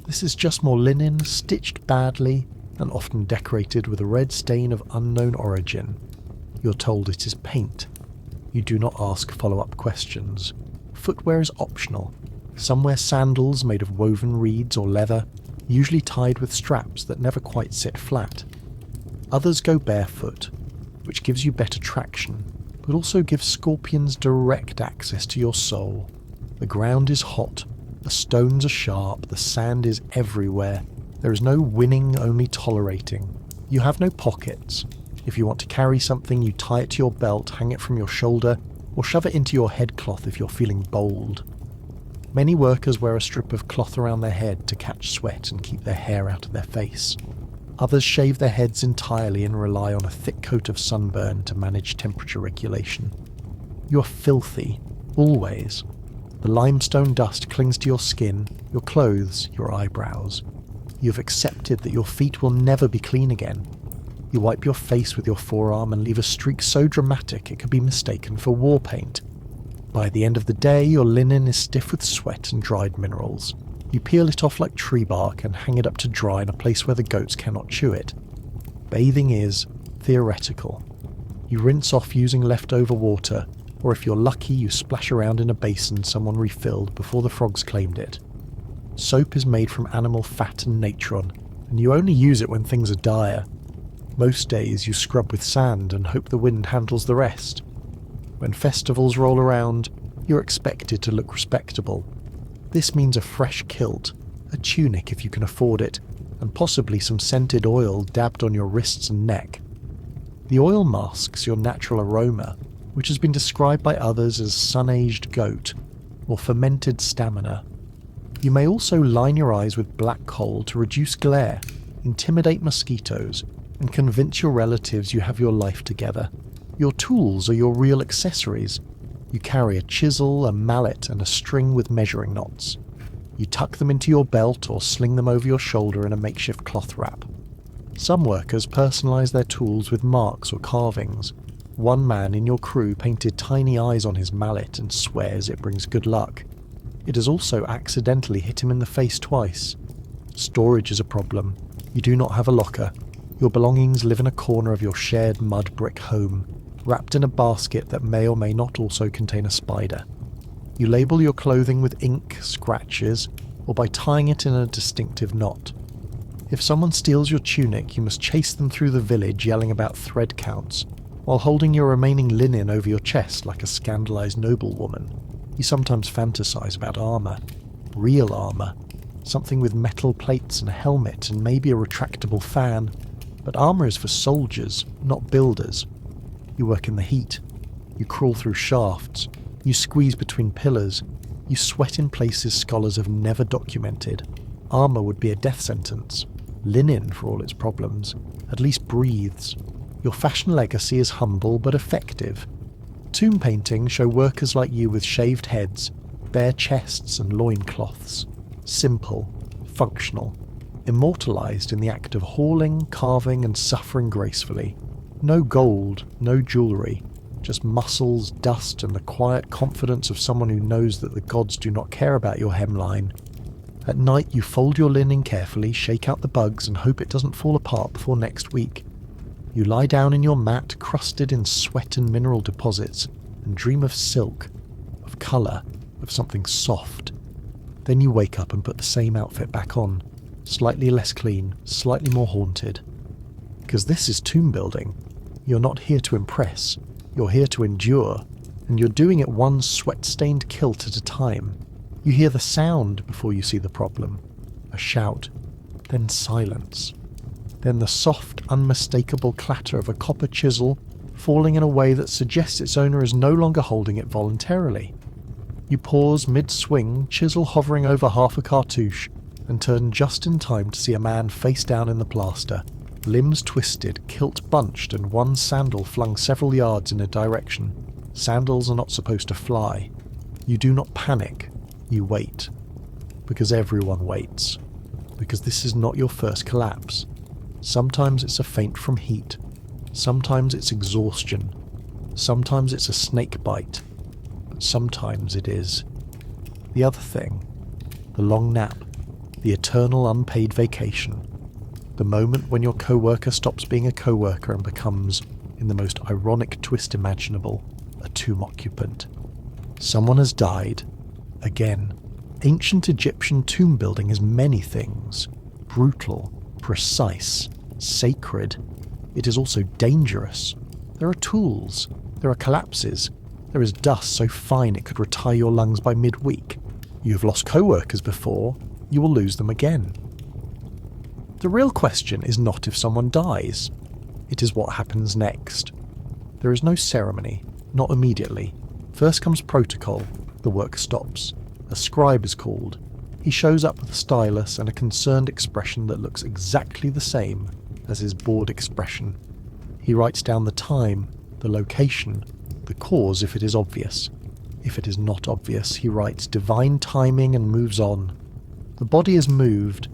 Speaker 1: This is just more linen, stitched badly, and often decorated with a red stain of unknown origin. You're told it is paint. You do not ask follow-up questions. Footwear is optional. Some wear sandals made of woven reeds or leather, usually tied with straps that never quite sit flat. Others go barefoot, which gives you better traction, but also gives scorpions direct access to your soul. The ground is hot, the stones are sharp, the sand is everywhere. There is no winning, only tolerating. You have no pockets. If you want to carry something, you tie it to your belt, hang it from your shoulder, or shove it into your headcloth if you're feeling bold. Many workers wear a strip of cloth around their head to catch sweat and keep their hair out of their face. Others shave their heads entirely and rely on a thick coat of sunburn to manage temperature regulation. You're filthy, always. The limestone dust clings to your skin, your clothes, your eyebrows. You've accepted that your feet will never be clean again. You wipe your face with your forearm and leave a streak so dramatic it could be mistaken for war paint. By the end of the day, your linen is stiff with sweat and dried minerals. You peel it off like tree bark and hang it up to dry in a place where the goats cannot chew it. Bathing is theoretical. You rinse off using leftover water, or if you're lucky, you splash around in a basin someone refilled before the frogs claimed it. Soap is made from animal fat and natron, and you only use it when things are dire. Most days you scrub with sand and hope the wind handles the rest. When festivals roll around, you're expected to look respectable. This means a fresh kilt, a tunic if you can afford it, and possibly some scented oil dabbed on your wrists and neck. The oil masks your natural aroma, which has been described by others as sun-aged goat, or fermented stamina. You may also line your eyes with black coal to reduce glare, intimidate mosquitoes, and convince your relatives you have your life together. Your tools are your real accessories. You carry a chisel, a mallet, and a string with measuring knots. You tuck them into your belt or sling them over your shoulder in a makeshift cloth wrap. Some workers personalize their tools with marks or carvings. One man in your crew painted tiny eyes on his mallet and swears it brings good luck. It has also accidentally hit him in the face twice. Storage is a problem. You do not have a locker. Your belongings live in a corner of your shared mud brick home, wrapped in a basket that may or may not also contain a spider. You label your clothing with ink, scratches, or by tying it in a distinctive knot. If someone steals your tunic, you must chase them through the village yelling about thread counts, While holding your remaining linen over your chest like a scandalized noblewoman, you sometimes fantasize about armor. Real armor. Something with metal plates and a helmet and maybe a retractable fan. But armor is for soldiers, not builders. You work in the heat. You crawl through shafts. You squeeze between pillars. You sweat in places scholars have never documented. Armor would be a death sentence. Linen, for all its problems, at least breathes. Your fashion legacy is humble but effective. Tomb paintings show workers like you with shaved heads, bare chests and loincloths. Simple, functional, immortalized in the act of hauling, carving and suffering gracefully. No gold, no jewellery, just muscles, dust and the quiet confidence of someone who knows that the gods do not care about your hemline. At night you fold your linen carefully, shake out the bugs and hope it doesn't fall apart before next week. You lie down in your mat crusted in sweat and mineral deposits and dream of silk, of colour, of something soft. Then you wake up and put the same outfit back on, slightly less clean, slightly more haunted. Because this is tomb building. You're not here to impress, you're here to endure, and you're doing it one sweat-stained kilt at a time. You hear the sound before you see the problem. A shout, then silence. Then the soft, unmistakable clatter of a copper chisel falling in a way that suggests its owner is no longer holding it voluntarily. You pause mid-swing, chisel hovering over half a cartouche, and turn just in time to see a man face down in the plaster, limbs twisted, kilt bunched, and one sandal flung several yards in a direction. Sandals are not supposed to fly. You do not panic. You wait. Because everyone waits. Because this is not your first collapse. Sometimes it's a faint from heat. Sometimes it's exhaustion. Sometimes it's a snake bite. But sometimes it is the other thing. The long nap. The eternal unpaid vacation. The moment when your co-worker stops being a co-worker and becomes, in the most ironic twist imaginable, a tomb occupant. Someone has died. Again. Ancient Egyptian tomb building is many things. Brutal. Precise, sacred. It is also dangerous. There are tools. There are collapses. There is dust so fine it could retire your lungs by midweek. You have lost co-workers before. You will lose them again. The real question is not if someone dies. It is what happens next. There is no ceremony, not immediately. First comes protocol. The work stops. A scribe is called. He shows up with a stylus and a concerned expression that looks exactly the same as his bored expression. He writes down the time, the location, the cause if it is obvious. If it is not obvious, he writes divine timing and moves on. The body is moved,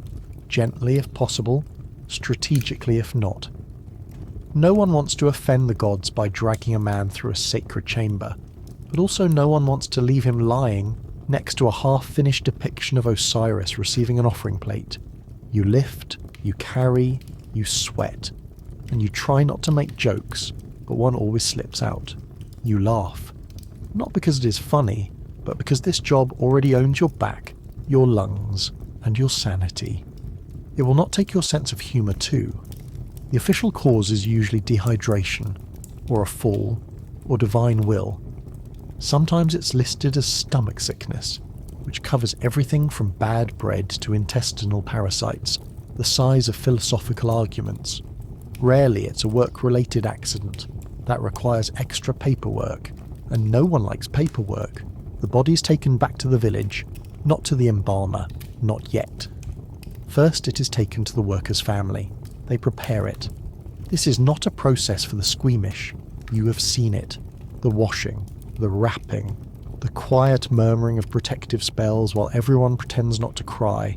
Speaker 1: gently if possible, strategically if not. No one wants to offend the gods by dragging a man through a sacred chamber, but also no one wants to leave him lying next to a half-finished depiction of Osiris receiving an offering plate. You lift, you carry, you sweat, and you try not to make jokes, but one always slips out. You laugh. Not because it is funny, but because this job already owns your back, your lungs, and your sanity. It will not take your sense of humour too. The official cause is usually dehydration, or a fall, or divine will. Sometimes it's listed as stomach sickness, which covers everything from bad bread to intestinal parasites, the size of philosophical arguments. Rarely it's a work-related accident that requires extra paperwork, and no one likes paperwork. The body's taken back to the village, not to the embalmer, not yet. First it is taken to the worker's family. They prepare it. This is not a process for the squeamish. You have seen it. The washing, the wrapping, the quiet murmuring of protective spells while everyone pretends not to cry.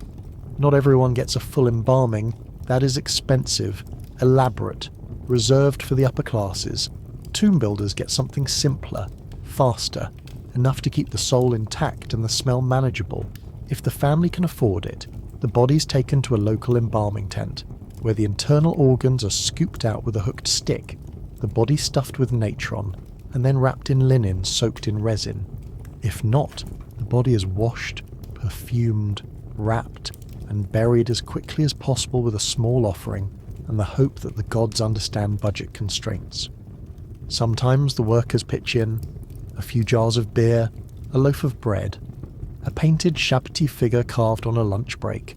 Speaker 1: Not everyone gets a full embalming. That is expensive, elaborate, reserved for the upper classes. Tomb builders get something simpler, faster, enough to keep the soul intact and the smell manageable. If the family can afford it, the body's taken to a local embalming tent, where the internal organs are scooped out with a hooked stick, the body stuffed with natron, and then wrapped in linen soaked in resin. If not, the body is washed, perfumed, wrapped, and buried as quickly as possible with a small offering, and the hope that the gods understand budget constraints. Sometimes the workers pitch in, a few jars of beer, a loaf of bread, a painted Shabti figure carved on a lunch break,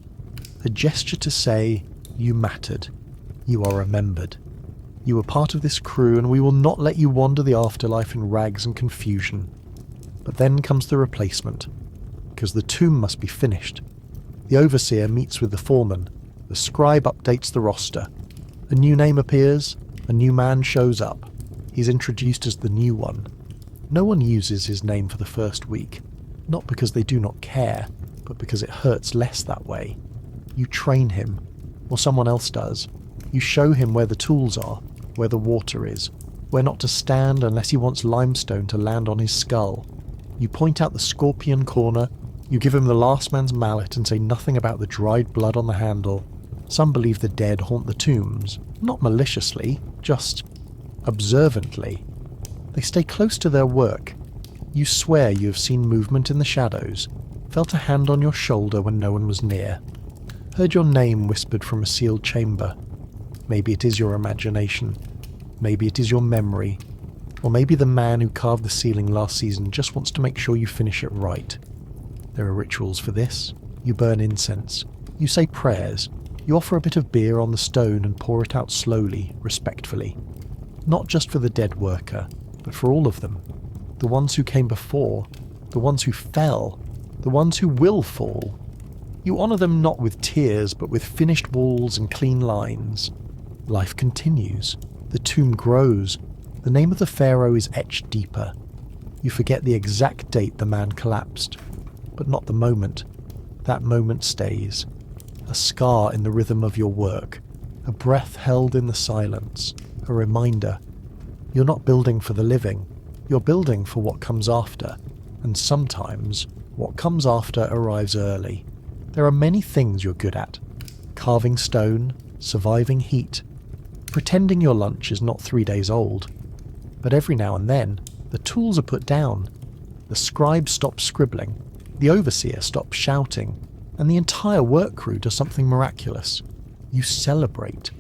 Speaker 1: a gesture to say, you mattered, you are remembered. You are part of this crew and we will not let you wander the afterlife in rags and confusion. But then comes the replacement, because the tomb must be finished. The overseer meets with the foreman, the scribe updates the roster. A new name appears, a new man shows up. He's introduced as the new one. No one uses his name for the first week, not because they do not care, but because it hurts less that way. You train him, or someone else does. You show him where the tools are, where the water is, where not to stand unless he wants limestone to land on his skull. You point out the scorpion corner, you give him the last man's mallet and say nothing about the dried blood on the handle. Some believe the dead haunt the tombs, not maliciously, just observantly. They stay close to their work. You swear you have seen movement in the shadows, felt a hand on your shoulder when no one was near, heard your name whispered from a sealed chamber. Maybe it is your imagination, maybe it is your memory, or maybe the man who carved the ceiling last season just wants to make sure you finish it right. There are rituals for this. You burn incense, you say prayers, you offer a bit of beer on the stone and pour it out slowly, respectfully. Not just for the dead worker, but for all of them. The ones who came before, the ones who fell, the ones who will fall. You honour them not with tears, but with finished walls and clean lines. Life continues. The tomb grows. The name of the pharaoh is etched deeper. You forget the exact date the man collapsed, but not the moment. That moment stays. A scar in the rhythm of your work, a breath held in the silence, a reminder. You're not building for the living, you're building for what comes after, and sometimes what comes after arrives early. There are many things you're good at. Carving stone, surviving heat, pretending your lunch is not 3 days old. But every now and then, the tools are put down. The scribe stops scribbling, the overseer stops shouting, and the entire work crew does something miraculous. You celebrate,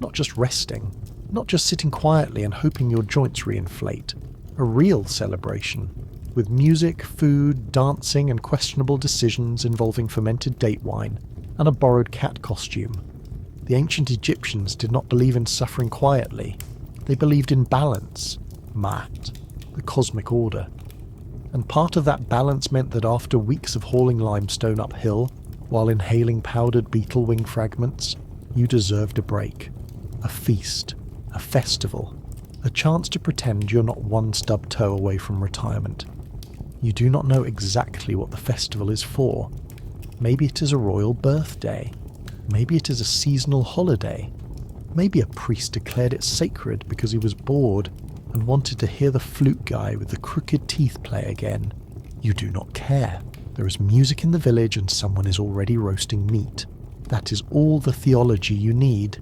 Speaker 1: not just resting, not just sitting quietly and hoping your joints reinflate. A real celebration, with music, food, dancing, and questionable decisions involving fermented date wine, and a borrowed cat costume. The ancient Egyptians did not believe in suffering quietly. They believed in balance, Ma'at, the cosmic order. And part of that balance meant that after weeks of hauling limestone uphill, while inhaling powdered beetle wing fragments, you deserved a break. A feast, a festival, a chance to pretend you're not one stub toe away from retirement. You do not know exactly what the festival is for. Maybe it is a royal birthday. Maybe it is a seasonal holiday. Maybe a priest declared it sacred because he was bored and wanted to hear the flute guy with the crooked teeth play again. You do not care. There is music in the village and someone is already roasting meat. That is all the theology you need.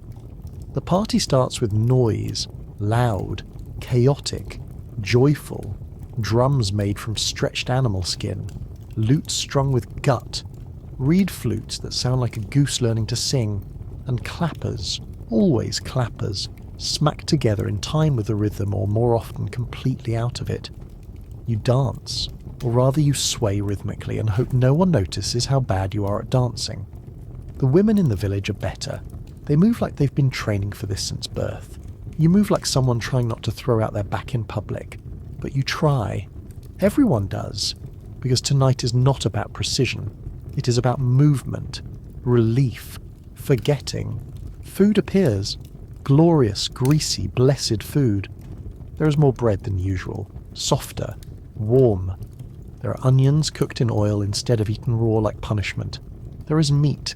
Speaker 1: The party starts with noise, loud, chaotic, joyful, drums made from stretched animal skin, lutes strung with gut, reed flutes that sound like a goose learning to sing, and clappers, always clappers, smacked together in time with the rhythm or more often completely out of it. You dance, or rather you sway rhythmically and hope no one notices how bad you are at dancing. The women in the village are better. They move like they've been training for this since birth. You move like someone trying not to throw out their back in public, but you try. Everyone does, because tonight is not about precision. It is about movement, relief, forgetting. Food appears. Glorious, greasy, blessed food. There is more bread than usual, softer, warm. There are onions cooked in oil instead of eaten raw like punishment. There is meat,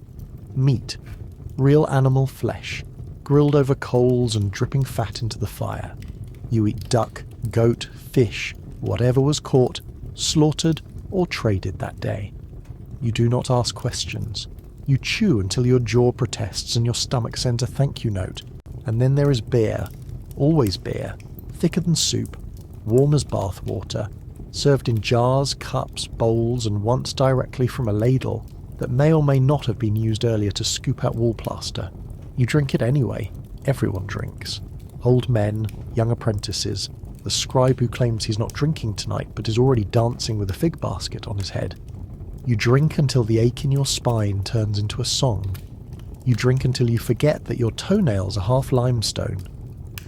Speaker 1: real animal flesh, grilled over coals and dripping fat into the fire. You eat duck, goat, fish, whatever was caught, slaughtered, or traded that day. You do not ask questions. You chew until your jaw protests and your stomach sends a thank you note. And then there is beer, always beer, thicker than soup, warm as bath water, served in jars, cups, bowls, and once directly from a ladle that may or may not have been used earlier to scoop out wall plaster. You drink it anyway. Everyone drinks. Old men, young apprentices, the scribe who claims he's not drinking tonight but is already dancing with a fig basket on his head. You drink until the ache in your spine turns into a song. You drink until you forget that your toenails are half limestone.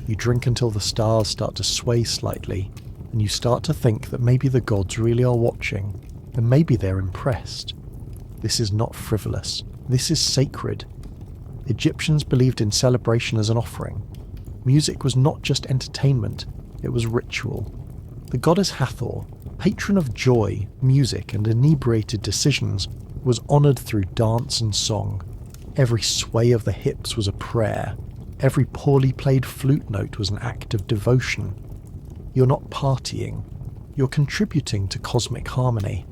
Speaker 1: You drink until the stars start to sway slightly, and you start to think that maybe the gods really are watching, and maybe they're impressed. This is not frivolous. This is sacred. Egyptians believed in celebration as an offering. Music was not just entertainment, it was ritual. The goddess Hathor, patron of joy, music, and inebriated decisions, was honoured through dance and song. Every sway of the hips was a prayer. Every poorly played flute note was an act of devotion. You're not partying. You're contributing to cosmic harmony.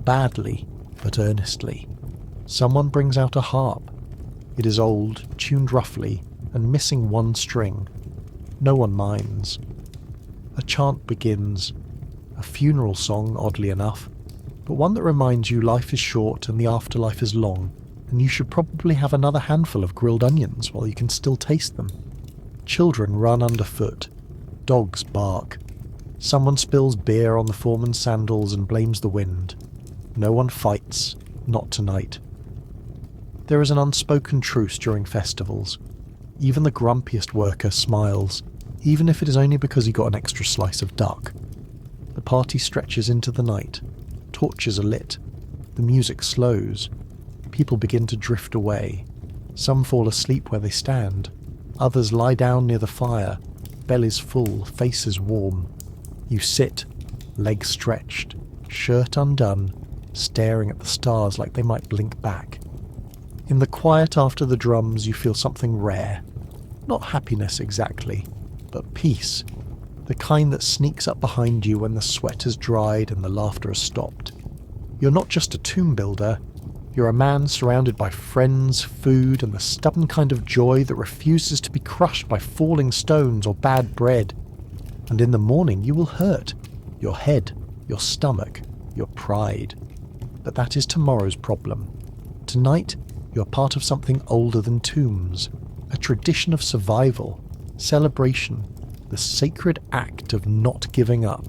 Speaker 1: Badly, but earnestly. Someone brings out a harp. It is old, tuned roughly, and missing one string. No one minds. A chant begins. A funeral song, oddly enough, but one that reminds you life is short and the afterlife is long, and you should probably have another handful of grilled onions while you can still taste them. Children run underfoot. Dogs bark. Someone spills beer on the foreman's sandals and blames the wind. No one fights. Not tonight. There is an unspoken truce during festivals. Even the grumpiest worker smiles, even if it is only because he got an extra slice of duck. The party stretches into the night. Torches are lit. The music slows. People begin to drift away. Some fall asleep where they stand. Others lie down near the fire, bellies full, faces warm. You sit, legs stretched, shirt undone, staring at the stars like they might blink back. In the quiet after the drums you feel something rare. Not happiness exactly, but peace. The kind that sneaks up behind you when the sweat has dried and the laughter has stopped. You're not just a tomb builder. You're a man surrounded by friends, food, and the stubborn kind of joy that refuses to be crushed by falling stones or bad bread. And in the morning you will hurt. Your head, your stomach, your pride. But that is tomorrow's problem. Tonight, you're part of something older than tombs. A tradition of survival, celebration, the sacred act of not giving up.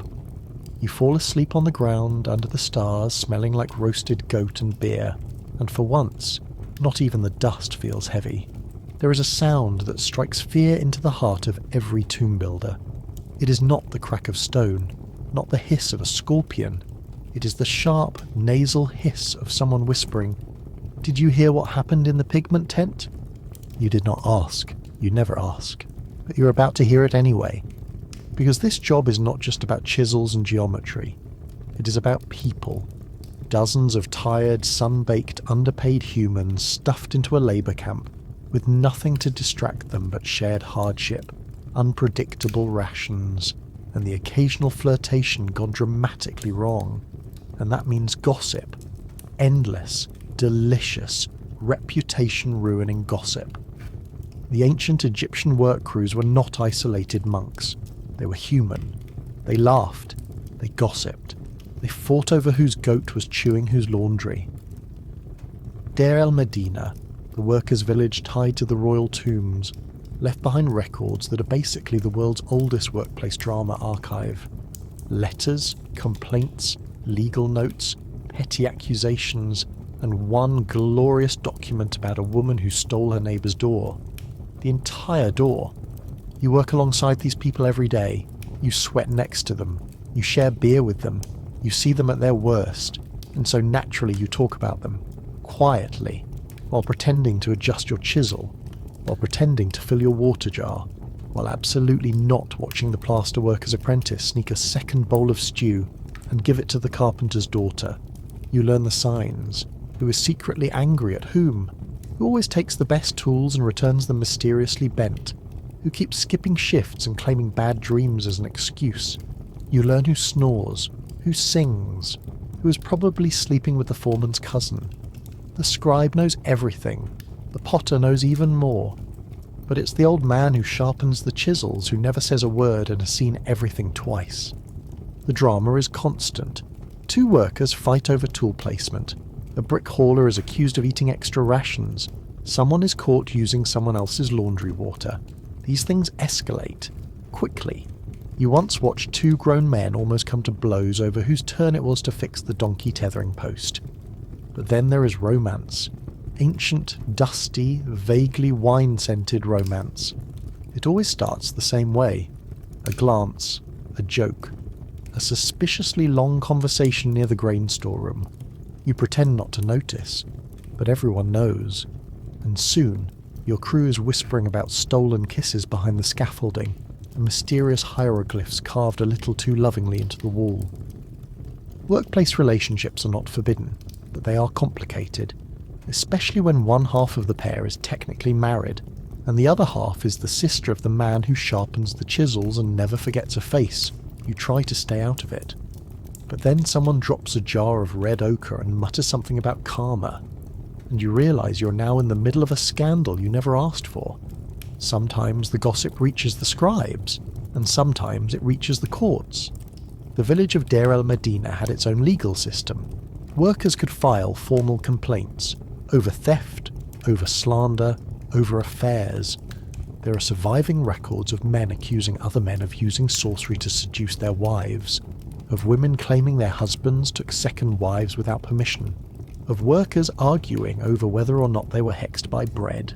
Speaker 1: You fall asleep on the ground under the stars, smelling like roasted goat and beer, and for once, not even the dust feels heavy. There is a sound that strikes fear into the heart of every tomb builder. It is not the crack of stone, not the hiss of a scorpion. It is the sharp, nasal hiss of someone whispering, "Did you hear what happened in the pigment tent?" You did not ask. You never ask. But you're about to hear it anyway. Because this job is not just about chisels and geometry. It is about people. Dozens of tired, sun-baked, underpaid humans stuffed into a labour camp with nothing to distract them but shared hardship, unpredictable rations, and the occasional flirtation gone dramatically wrong. And that means gossip. Endless, delicious, reputation-ruining gossip. The ancient Egyptian work crews were not isolated monks. They were human. They laughed. They gossiped. They fought over whose goat was chewing whose laundry. Deir el-Medina, the workers' village tied to the royal tombs, left behind records that are basically the world's oldest workplace drama archive. Letters, complaints, legal notes, petty accusations, and one glorious document about a woman who stole her neighbour's door. The entire door. You work alongside these people every day. You sweat next to them. You share beer with them. You see them at their worst, and so naturally you talk about them, quietly, while pretending to adjust your chisel, while pretending to fill your water jar, while absolutely not watching the plasterworker's apprentice sneak a second bowl of stew and give it to the carpenter's daughter. You learn the signs. Who is secretly angry at whom? Who always takes the best tools and returns them mysteriously bent? Who keeps skipping shifts and claiming bad dreams as an excuse? You learn who snores, who sings, who is probably sleeping with the foreman's cousin. The scribe knows everything. The potter knows even more. But it's the old man who sharpens the chisels who never says a word and has seen everything twice. The drama is constant. Two workers fight over tool placement. A brick hauler is accused of eating extra rations. Someone is caught using someone else's laundry water. These things escalate, quickly. You once watched two grown men almost come to blows over whose turn it was to fix the donkey tethering post. But then there is romance. Ancient, dusty, vaguely wine-scented romance. It always starts the same way. A glance, a joke, a suspiciously long conversation near the grain storeroom. You pretend not to notice, but everyone knows. And soon, your crew is whispering about stolen kisses behind the scaffolding and mysterious hieroglyphs carved a little too lovingly into the wall. Workplace relationships are not forbidden, but they are complicated, especially when one half of the pair is technically married, and the other half is the sister of the man who sharpens the chisels and never forgets a face. You try to stay out of it. But then someone drops a jar of red ochre and mutters something about karma, and you realise you're now in the middle of a scandal you never asked for. Sometimes the gossip reaches the scribes, and sometimes it reaches the courts. The village of Deir el-Medina had its own legal system. Workers could file formal complaints over theft, over slander, over affairs. There are surviving records of men accusing other men of using sorcery to seduce their wives, of women claiming their husbands took second wives without permission, of workers arguing over whether or not they were hexed by bread.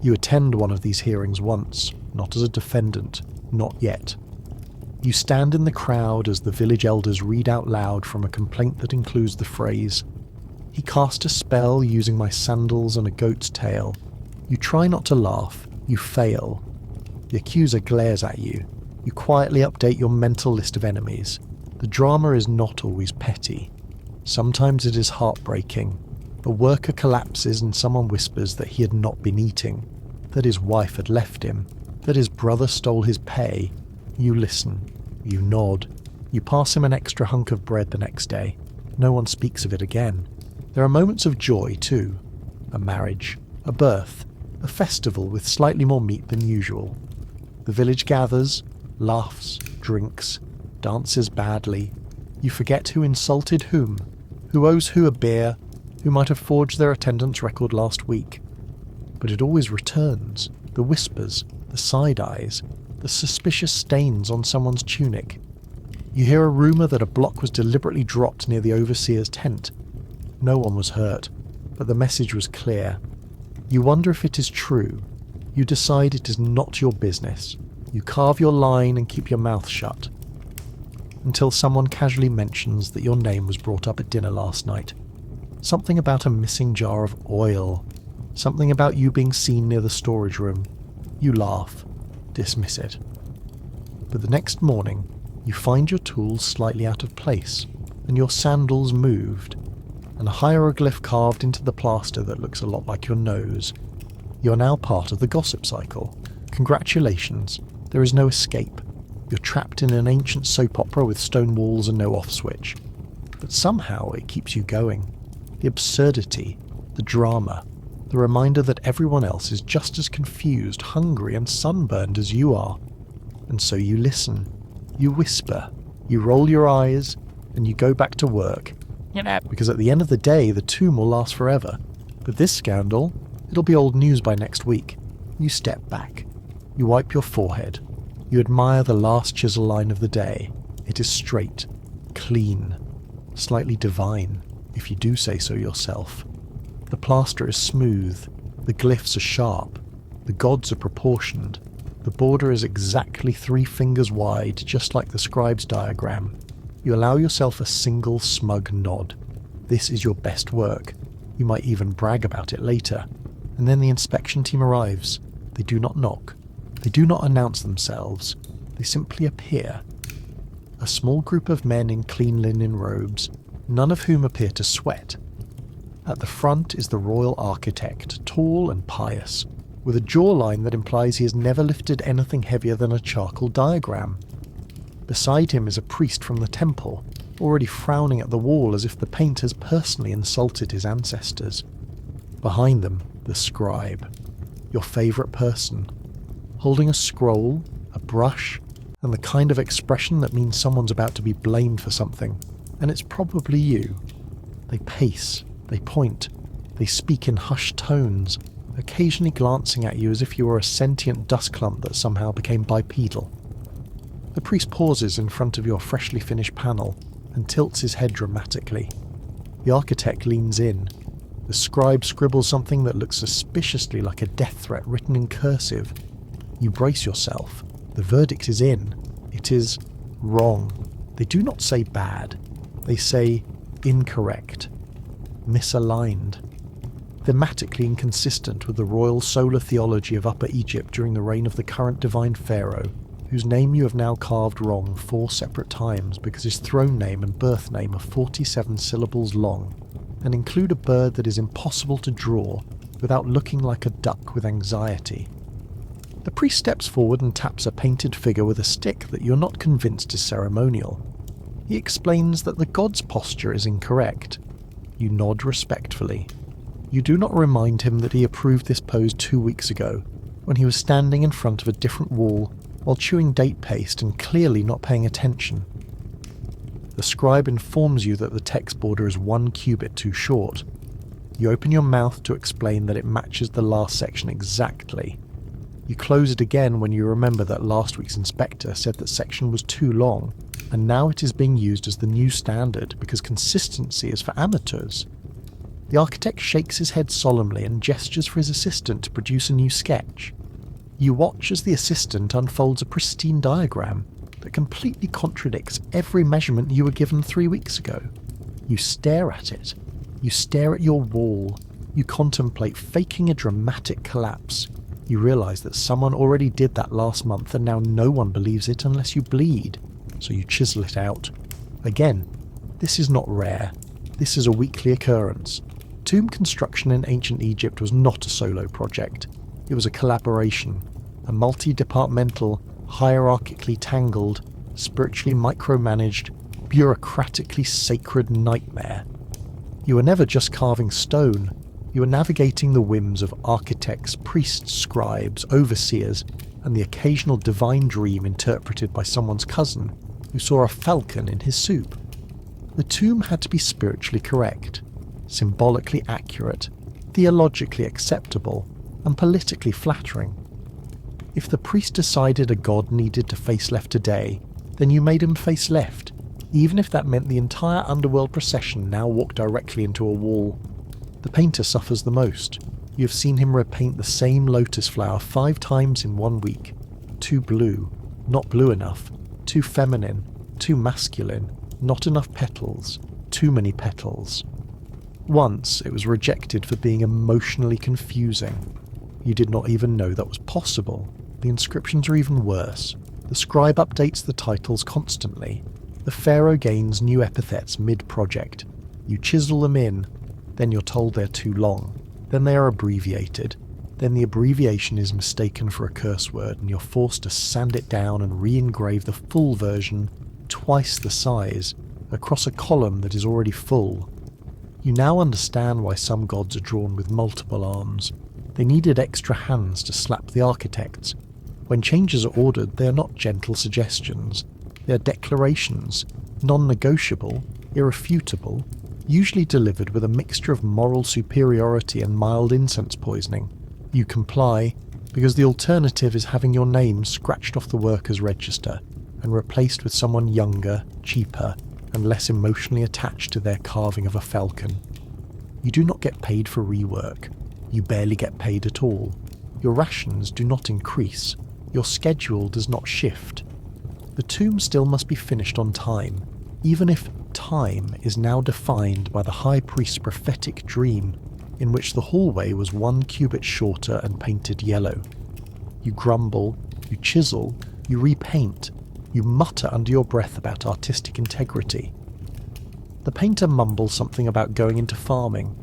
Speaker 1: You attend one of these hearings once, not as a defendant, not yet. You stand in the crowd as the village elders read out loud from a complaint that includes the phrase, "He cast a spell using my sandals and a goat's tail." You try not to laugh, you fail. The accuser glares at you. You quietly update your mental list of enemies. The drama is not always petty. Sometimes it is heartbreaking. A worker collapses and someone whispers that he had not been eating, that his wife had left him, that his brother stole his pay. You listen. You nod. You pass him an extra hunk of bread the next day. No one speaks of it again. There are moments of joy too. A marriage, a birth, a festival with slightly more meat than usual. The village gathers, laughs, drinks, dances badly. You forget who insulted whom, who owes who a beer, who might have forged their attendance record last week. But it always returns. The whispers, the side eyes, the suspicious stains on someone's tunic. You hear a rumour that a block was deliberately dropped near the overseer's tent. No one was hurt, but the message was clear. You wonder if it is true. You decide it is not your business. You carve your line and keep your mouth shut. Until someone casually mentions that your name was brought up at dinner last night. Something about a missing jar of oil. Something about you being seen near the storage room. You laugh. Dismiss it. But the next morning, you find your tools slightly out of place, and your sandals moved, and a hieroglyph carved into the plaster that looks a lot like your nose. You are now part of the gossip cycle. Congratulations, there is no escape. You're trapped in an ancient soap opera with stone walls and no off switch. But somehow it keeps you going. The absurdity, the drama, the reminder that everyone else is just as confused, hungry and sunburned as you are. And so you listen, you whisper, you roll your eyes, and you go back to work. Because at the end of the day, the tomb will last forever. But this scandal, it'll be old news by next week. You step back. You wipe your forehead. You admire the last chisel line of the day. It is straight, clean, slightly divine, if you do say so yourself. The plaster is smooth. The glyphs are sharp. The gods are proportioned. The border is exactly 3 fingers wide, just like the scribe's diagram. You allow yourself a single smug nod. This is your best work. You might even brag about it later. And then the inspection team arrives. They do not knock. They do not announce themselves. They simply appear. A small group of men in clean linen robes, none of whom appear to sweat. At the front is the royal architect, tall and pious, with a jawline that implies he has never lifted anything heavier than a charcoal diagram. Beside him is a priest from the temple, already frowning at the wall as if the paint has personally insulted his ancestors. Behind them, the scribe, your favourite person, holding a scroll, a brush, and the kind of expression that means someone's about to be blamed for something, and it's probably you. They pace, they point, they speak in hushed tones, occasionally glancing at you as if you were a sentient dust clump that somehow became bipedal. The priest pauses in front of your freshly finished panel and tilts his head dramatically. The architect leans in. The scribe scribbles something that looks suspiciously like a death threat written in cursive. You brace yourself. The verdict is in. It is wrong. They do not say bad. They say incorrect. Misaligned. Thematically inconsistent with the royal solar theology of Upper Egypt during the reign of the current divine pharaoh, whose name you have now carved wrong 4 separate times because his throne name and birth name are 47 syllables long, and include a bird that is impossible to draw without looking like a duck with anxiety. The priest steps forward and taps a painted figure with a stick that you're not convinced is ceremonial. He explains that the god's posture is incorrect. You nod respectfully. You do not remind him that he approved this pose 2 weeks ago, when he was standing in front of a different wall while chewing date paste and clearly not paying attention. The scribe informs you that the text border is 1 cubit too short. You open your mouth to explain that it matches the last section exactly. You close it again when you remember that last week's inspector said that section was too long, and now it is being used as the new standard because consistency is for amateurs. The architect shakes his head solemnly and gestures for his assistant to produce a new sketch. You watch as the assistant unfolds a pristine diagram that completely contradicts every measurement you were given 3 weeks ago. You stare at it. You stare at your wall. You contemplate faking a dramatic collapse. You realise that someone already did that last month and now no one believes it unless you bleed, so you chisel it out. Again, this is not rare. This is a weekly occurrence. Tomb construction in ancient Egypt was not a solo project. It was a collaboration, a multi-departmental, hierarchically tangled, spiritually micromanaged, bureaucratically sacred nightmare. You were never just carving stone. You were navigating the whims of architects, priests, scribes, overseers, and the occasional divine dream interpreted by someone's cousin who saw a falcon in his soup. The tomb had to be spiritually correct, symbolically accurate, theologically acceptable, and politically flattering. If the priest decided a god needed to face left today, then you made him face left, even if that meant the entire underworld procession now walked directly into a wall. The painter suffers the most. You have seen him repaint the same lotus flower 5 times in 1 week. Too blue, not blue enough, too feminine, too masculine, not enough petals, too many petals. Once it was rejected for being emotionally confusing. You did not even know that was possible. The inscriptions are even worse. The scribe updates the titles constantly. The pharaoh gains new epithets mid-project. You chisel them in, then you're told they're too long. Then they are abbreviated. Then the abbreviation is mistaken for a curse word and you're forced to sand it down and re-engrave the full version, twice the size, across a column that is already full. You now understand why some gods are drawn with multiple arms. They needed extra hands to slap the architects. When changes are ordered, they are not gentle suggestions. They are declarations, non-negotiable, irrefutable, usually delivered with a mixture of moral superiority and mild incense poisoning. You comply, because the alternative is having your name scratched off the workers' register and replaced with someone younger, cheaper, and less emotionally attached to their carving of a falcon. You do not get paid for rework. You barely get paid at all. Your rations do not increase. Your schedule does not shift. The tomb still must be finished on time, even if time is now defined by the high priest's prophetic dream, in which the hallway was 1 cubit shorter and painted yellow. You grumble, you chisel, you repaint, you mutter under your breath about artistic integrity. The painter mumbles something about going into farming.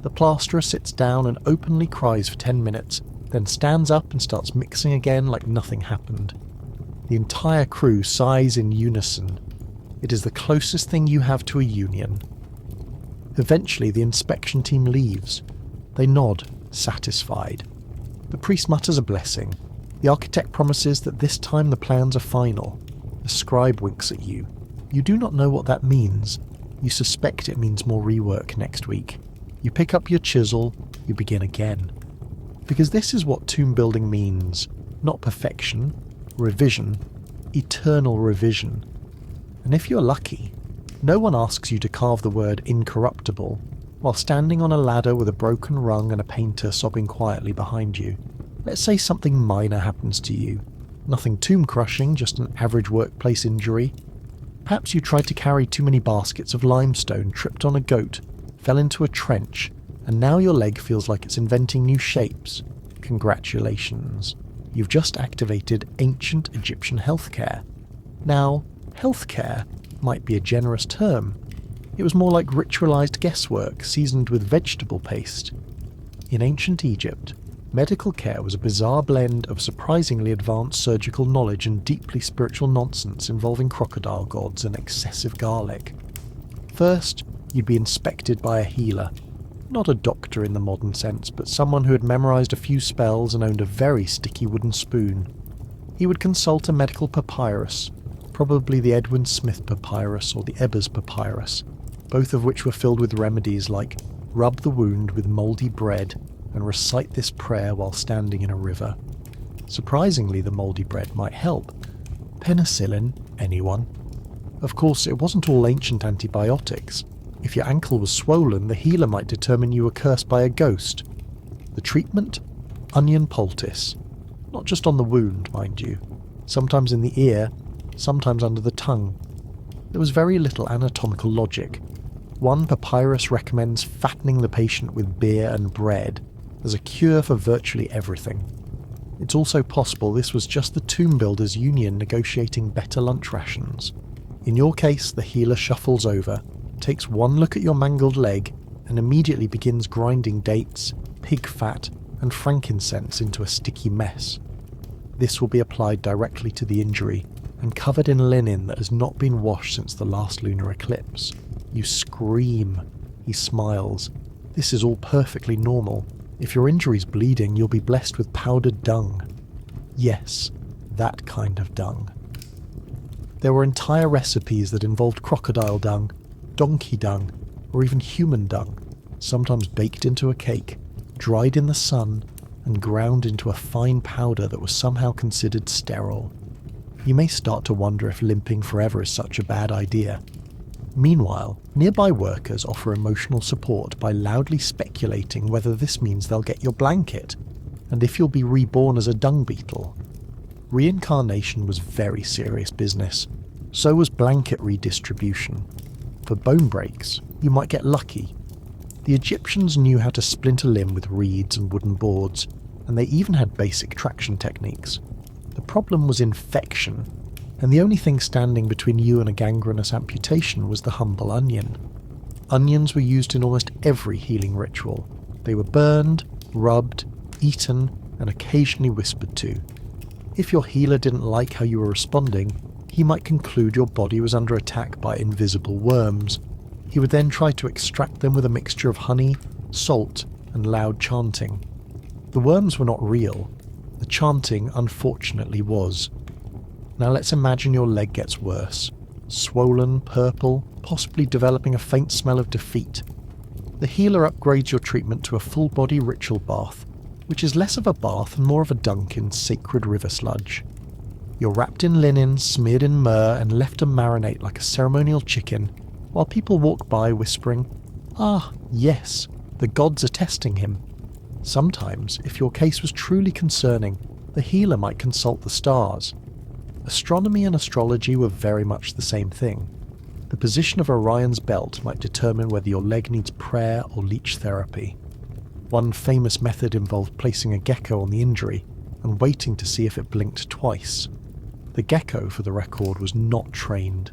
Speaker 1: The plasterer sits down and openly cries for 10 minutes, then stands up and starts mixing again like nothing happened. The entire crew sighs in unison. It is the closest thing you have to a union. Eventually the inspection team leaves. They nod, satisfied. The priest mutters a blessing. The architect promises that this time the plans are final. The scribe winks at you. You do not know what that means. You suspect it means more rework next week. You pick up your chisel, you begin again. Because this is what tomb building means. Not perfection, revision, eternal revision. And if you're lucky, no one asks you to carve the word incorruptible while standing on a ladder with a broken rung and a painter sobbing quietly behind you. Let's say something minor happens to you. Nothing tomb crushing, just an average workplace injury. Perhaps you tried to carry too many baskets of limestone, tripped on a goat, fell into a trench, and now your leg feels like it's inventing new shapes. Congratulations. You've just activated ancient Egyptian healthcare. Now, healthcare might be a generous term. It was more like ritualized guesswork seasoned with vegetable paste. In ancient Egypt, medical care was a bizarre blend of surprisingly advanced surgical knowledge and deeply spiritual nonsense involving crocodile gods and excessive garlic. First, you'd be inspected by a healer. Not a doctor in the modern sense, but someone who had memorized a few spells and owned a very sticky wooden spoon. He would consult a medical papyrus, probably the Edwin Smith papyrus or the Ebers papyrus, both of which were filled with remedies like rub the wound with mouldy bread and recite this prayer while standing in a river. Surprisingly, the mouldy bread might help. Penicillin, anyone? Of course, it wasn't all ancient antibiotics. If your ankle was swollen, the healer might determine you were cursed by a ghost. The treatment? Onion poultice. Not just on the wound, mind you. Sometimes in the ear, sometimes under the tongue. There was very little anatomical logic. One papyrus recommends fattening the patient with beer and bread as a cure for virtually everything. It's also possible this was just the tomb builders' union negotiating better lunch rations. In your case, the healer shuffles over, takes one look at your mangled leg, and immediately begins grinding dates, pig fat, and frankincense into a sticky mess. This will be applied directly to the injury, and covered in linen that has not been washed since the last lunar eclipse. You scream. He smiles. This is all perfectly normal. If your injury's bleeding, you'll be blessed with powdered dung. Yes, that kind of dung. There were entire recipes that involved crocodile dung, donkey dung, or even human dung, sometimes baked into a cake, dried in the sun, and ground into a fine powder that was somehow considered sterile. You may start to wonder if limping forever is such a bad idea. Meanwhile, nearby workers offer emotional support by loudly speculating whether this means they'll get your blanket, and if you'll be reborn as a dung beetle. Reincarnation was very serious business. So was blanket redistribution. For bone breaks, you might get lucky. The Egyptians knew how to splint a limb with reeds and wooden boards, and they even had basic traction techniques. The problem was infection, and the only thing standing between you and a gangrenous amputation was the humble onion. Onions were used in almost every healing ritual. They were burned, rubbed, eaten, and occasionally whispered to. If your healer didn't like how you were responding, he might conclude your body was under attack by invisible worms. He would then try to extract them with a mixture of honey, salt, and loud chanting. The worms were not real. The chanting, unfortunately, was. Now let's imagine your leg gets worse. Swollen, purple, possibly developing a faint smell of defeat. The healer upgrades your treatment to a full-body ritual bath, which is less of a bath and more of a dunk in sacred river sludge. You're wrapped in linen, smeared in myrrh, and left to marinate like a ceremonial chicken, while people walk by whispering, "Ah, yes, the gods are testing him." Sometimes, if your case was truly concerning, the healer might consult the stars. Astronomy and astrology were very much the same thing. The position of Orion's belt might determine whether your leg needs prayer or leech therapy. One famous method involved placing a gecko on the injury and waiting to see if it blinked twice. The gecko, for the record, was not trained.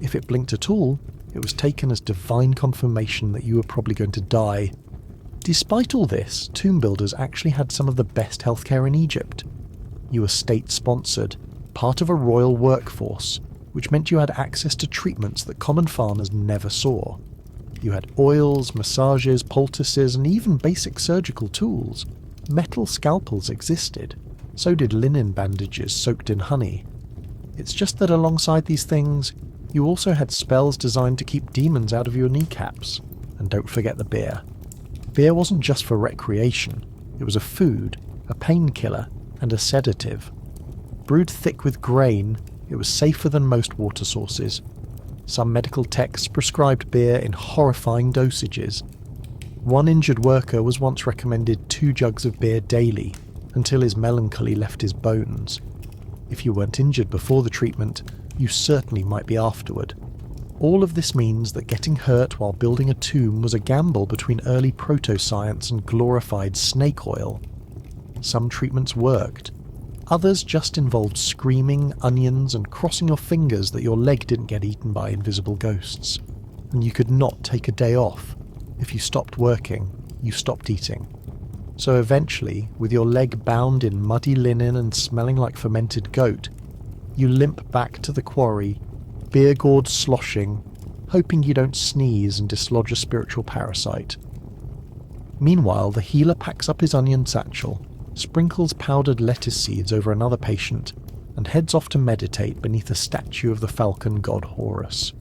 Speaker 1: If it blinked at all, it was taken as divine confirmation that you were probably going to die. Despite all this, tomb builders actually had some of the best healthcare in Egypt. You were state-sponsored, part of a royal workforce, which meant you had access to treatments that common farmers never saw. You had oils, massages, poultices, and even basic surgical tools. Metal scalpels existed. So did linen bandages soaked in honey. It's just that alongside these things, you also had spells designed to keep demons out of your kneecaps. And don't forget the beer. Beer wasn't just for recreation. It was a food, a painkiller, and a sedative. Brewed thick with grain, it was safer than most water sources. Some medical texts prescribed beer in horrifying dosages. One injured worker was once recommended 2 jugs of beer daily, until his melancholy left his bones. If you weren't injured before the treatment, you certainly might be afterward. All of this means that getting hurt while building a tomb was a gamble between early proto-science and glorified snake oil. Some treatments worked. Others just involved screaming, onions, and crossing your fingers that your leg didn't get eaten by invisible ghosts. And you could not take a day off. If you stopped working, you stopped eating. So eventually, with your leg bound in muddy linen and smelling like fermented goat, you limp back to the quarry, beer gourd sloshing, hoping you don't sneeze and dislodge a spiritual parasite. Meanwhile, the healer packs up his onion satchel, sprinkles powdered lettuce seeds over another patient, and heads off to meditate beneath a statue of the falcon god Horus.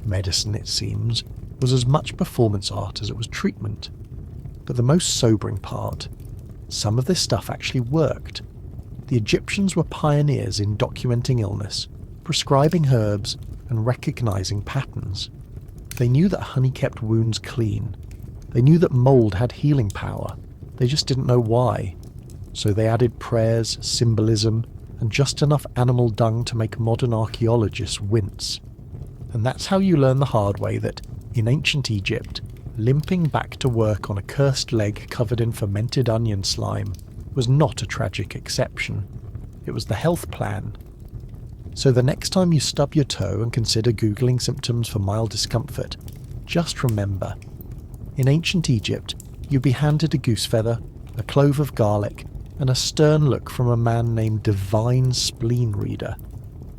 Speaker 1: Medicine, it seems, was as much performance art as it was treatment. But the most sobering part, some of this stuff actually worked. The Egyptians were pioneers in documenting illness, prescribing herbs, and recognizing patterns. They knew that honey kept wounds clean. They knew that mold had healing power. They just didn't know why. So they added prayers, symbolism, and just enough animal dung to make modern archaeologists wince. And that's how you learn the hard way that, in ancient Egypt, limping back to work on a cursed leg covered in fermented onion slime was not a tragic exception. It was the health plan. So the next time you stub your toe and consider Googling symptoms for mild discomfort, just remember, in ancient Egypt, you'd be handed a goose feather, a clove of garlic, and a stern look from a man named Divine Spleen Reader.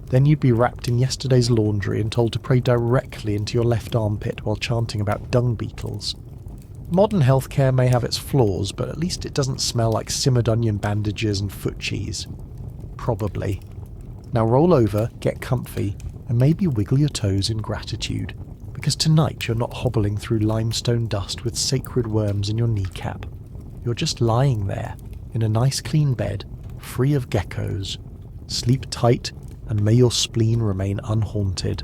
Speaker 1: Then you'd be wrapped in yesterday's laundry and told to pray directly into your left armpit while chanting about dung beetles. Modern healthcare may have its flaws, but at least it doesn't smell like simmered onion bandages and foot cheese. Probably. Now roll over, get comfy, and maybe wiggle your toes in gratitude, because tonight you're not hobbling through limestone dust with sacred worms in your kneecap. You're just lying there, in a nice clean bed, free of geckos. Sleep tight, and may your spleen remain unhaunted.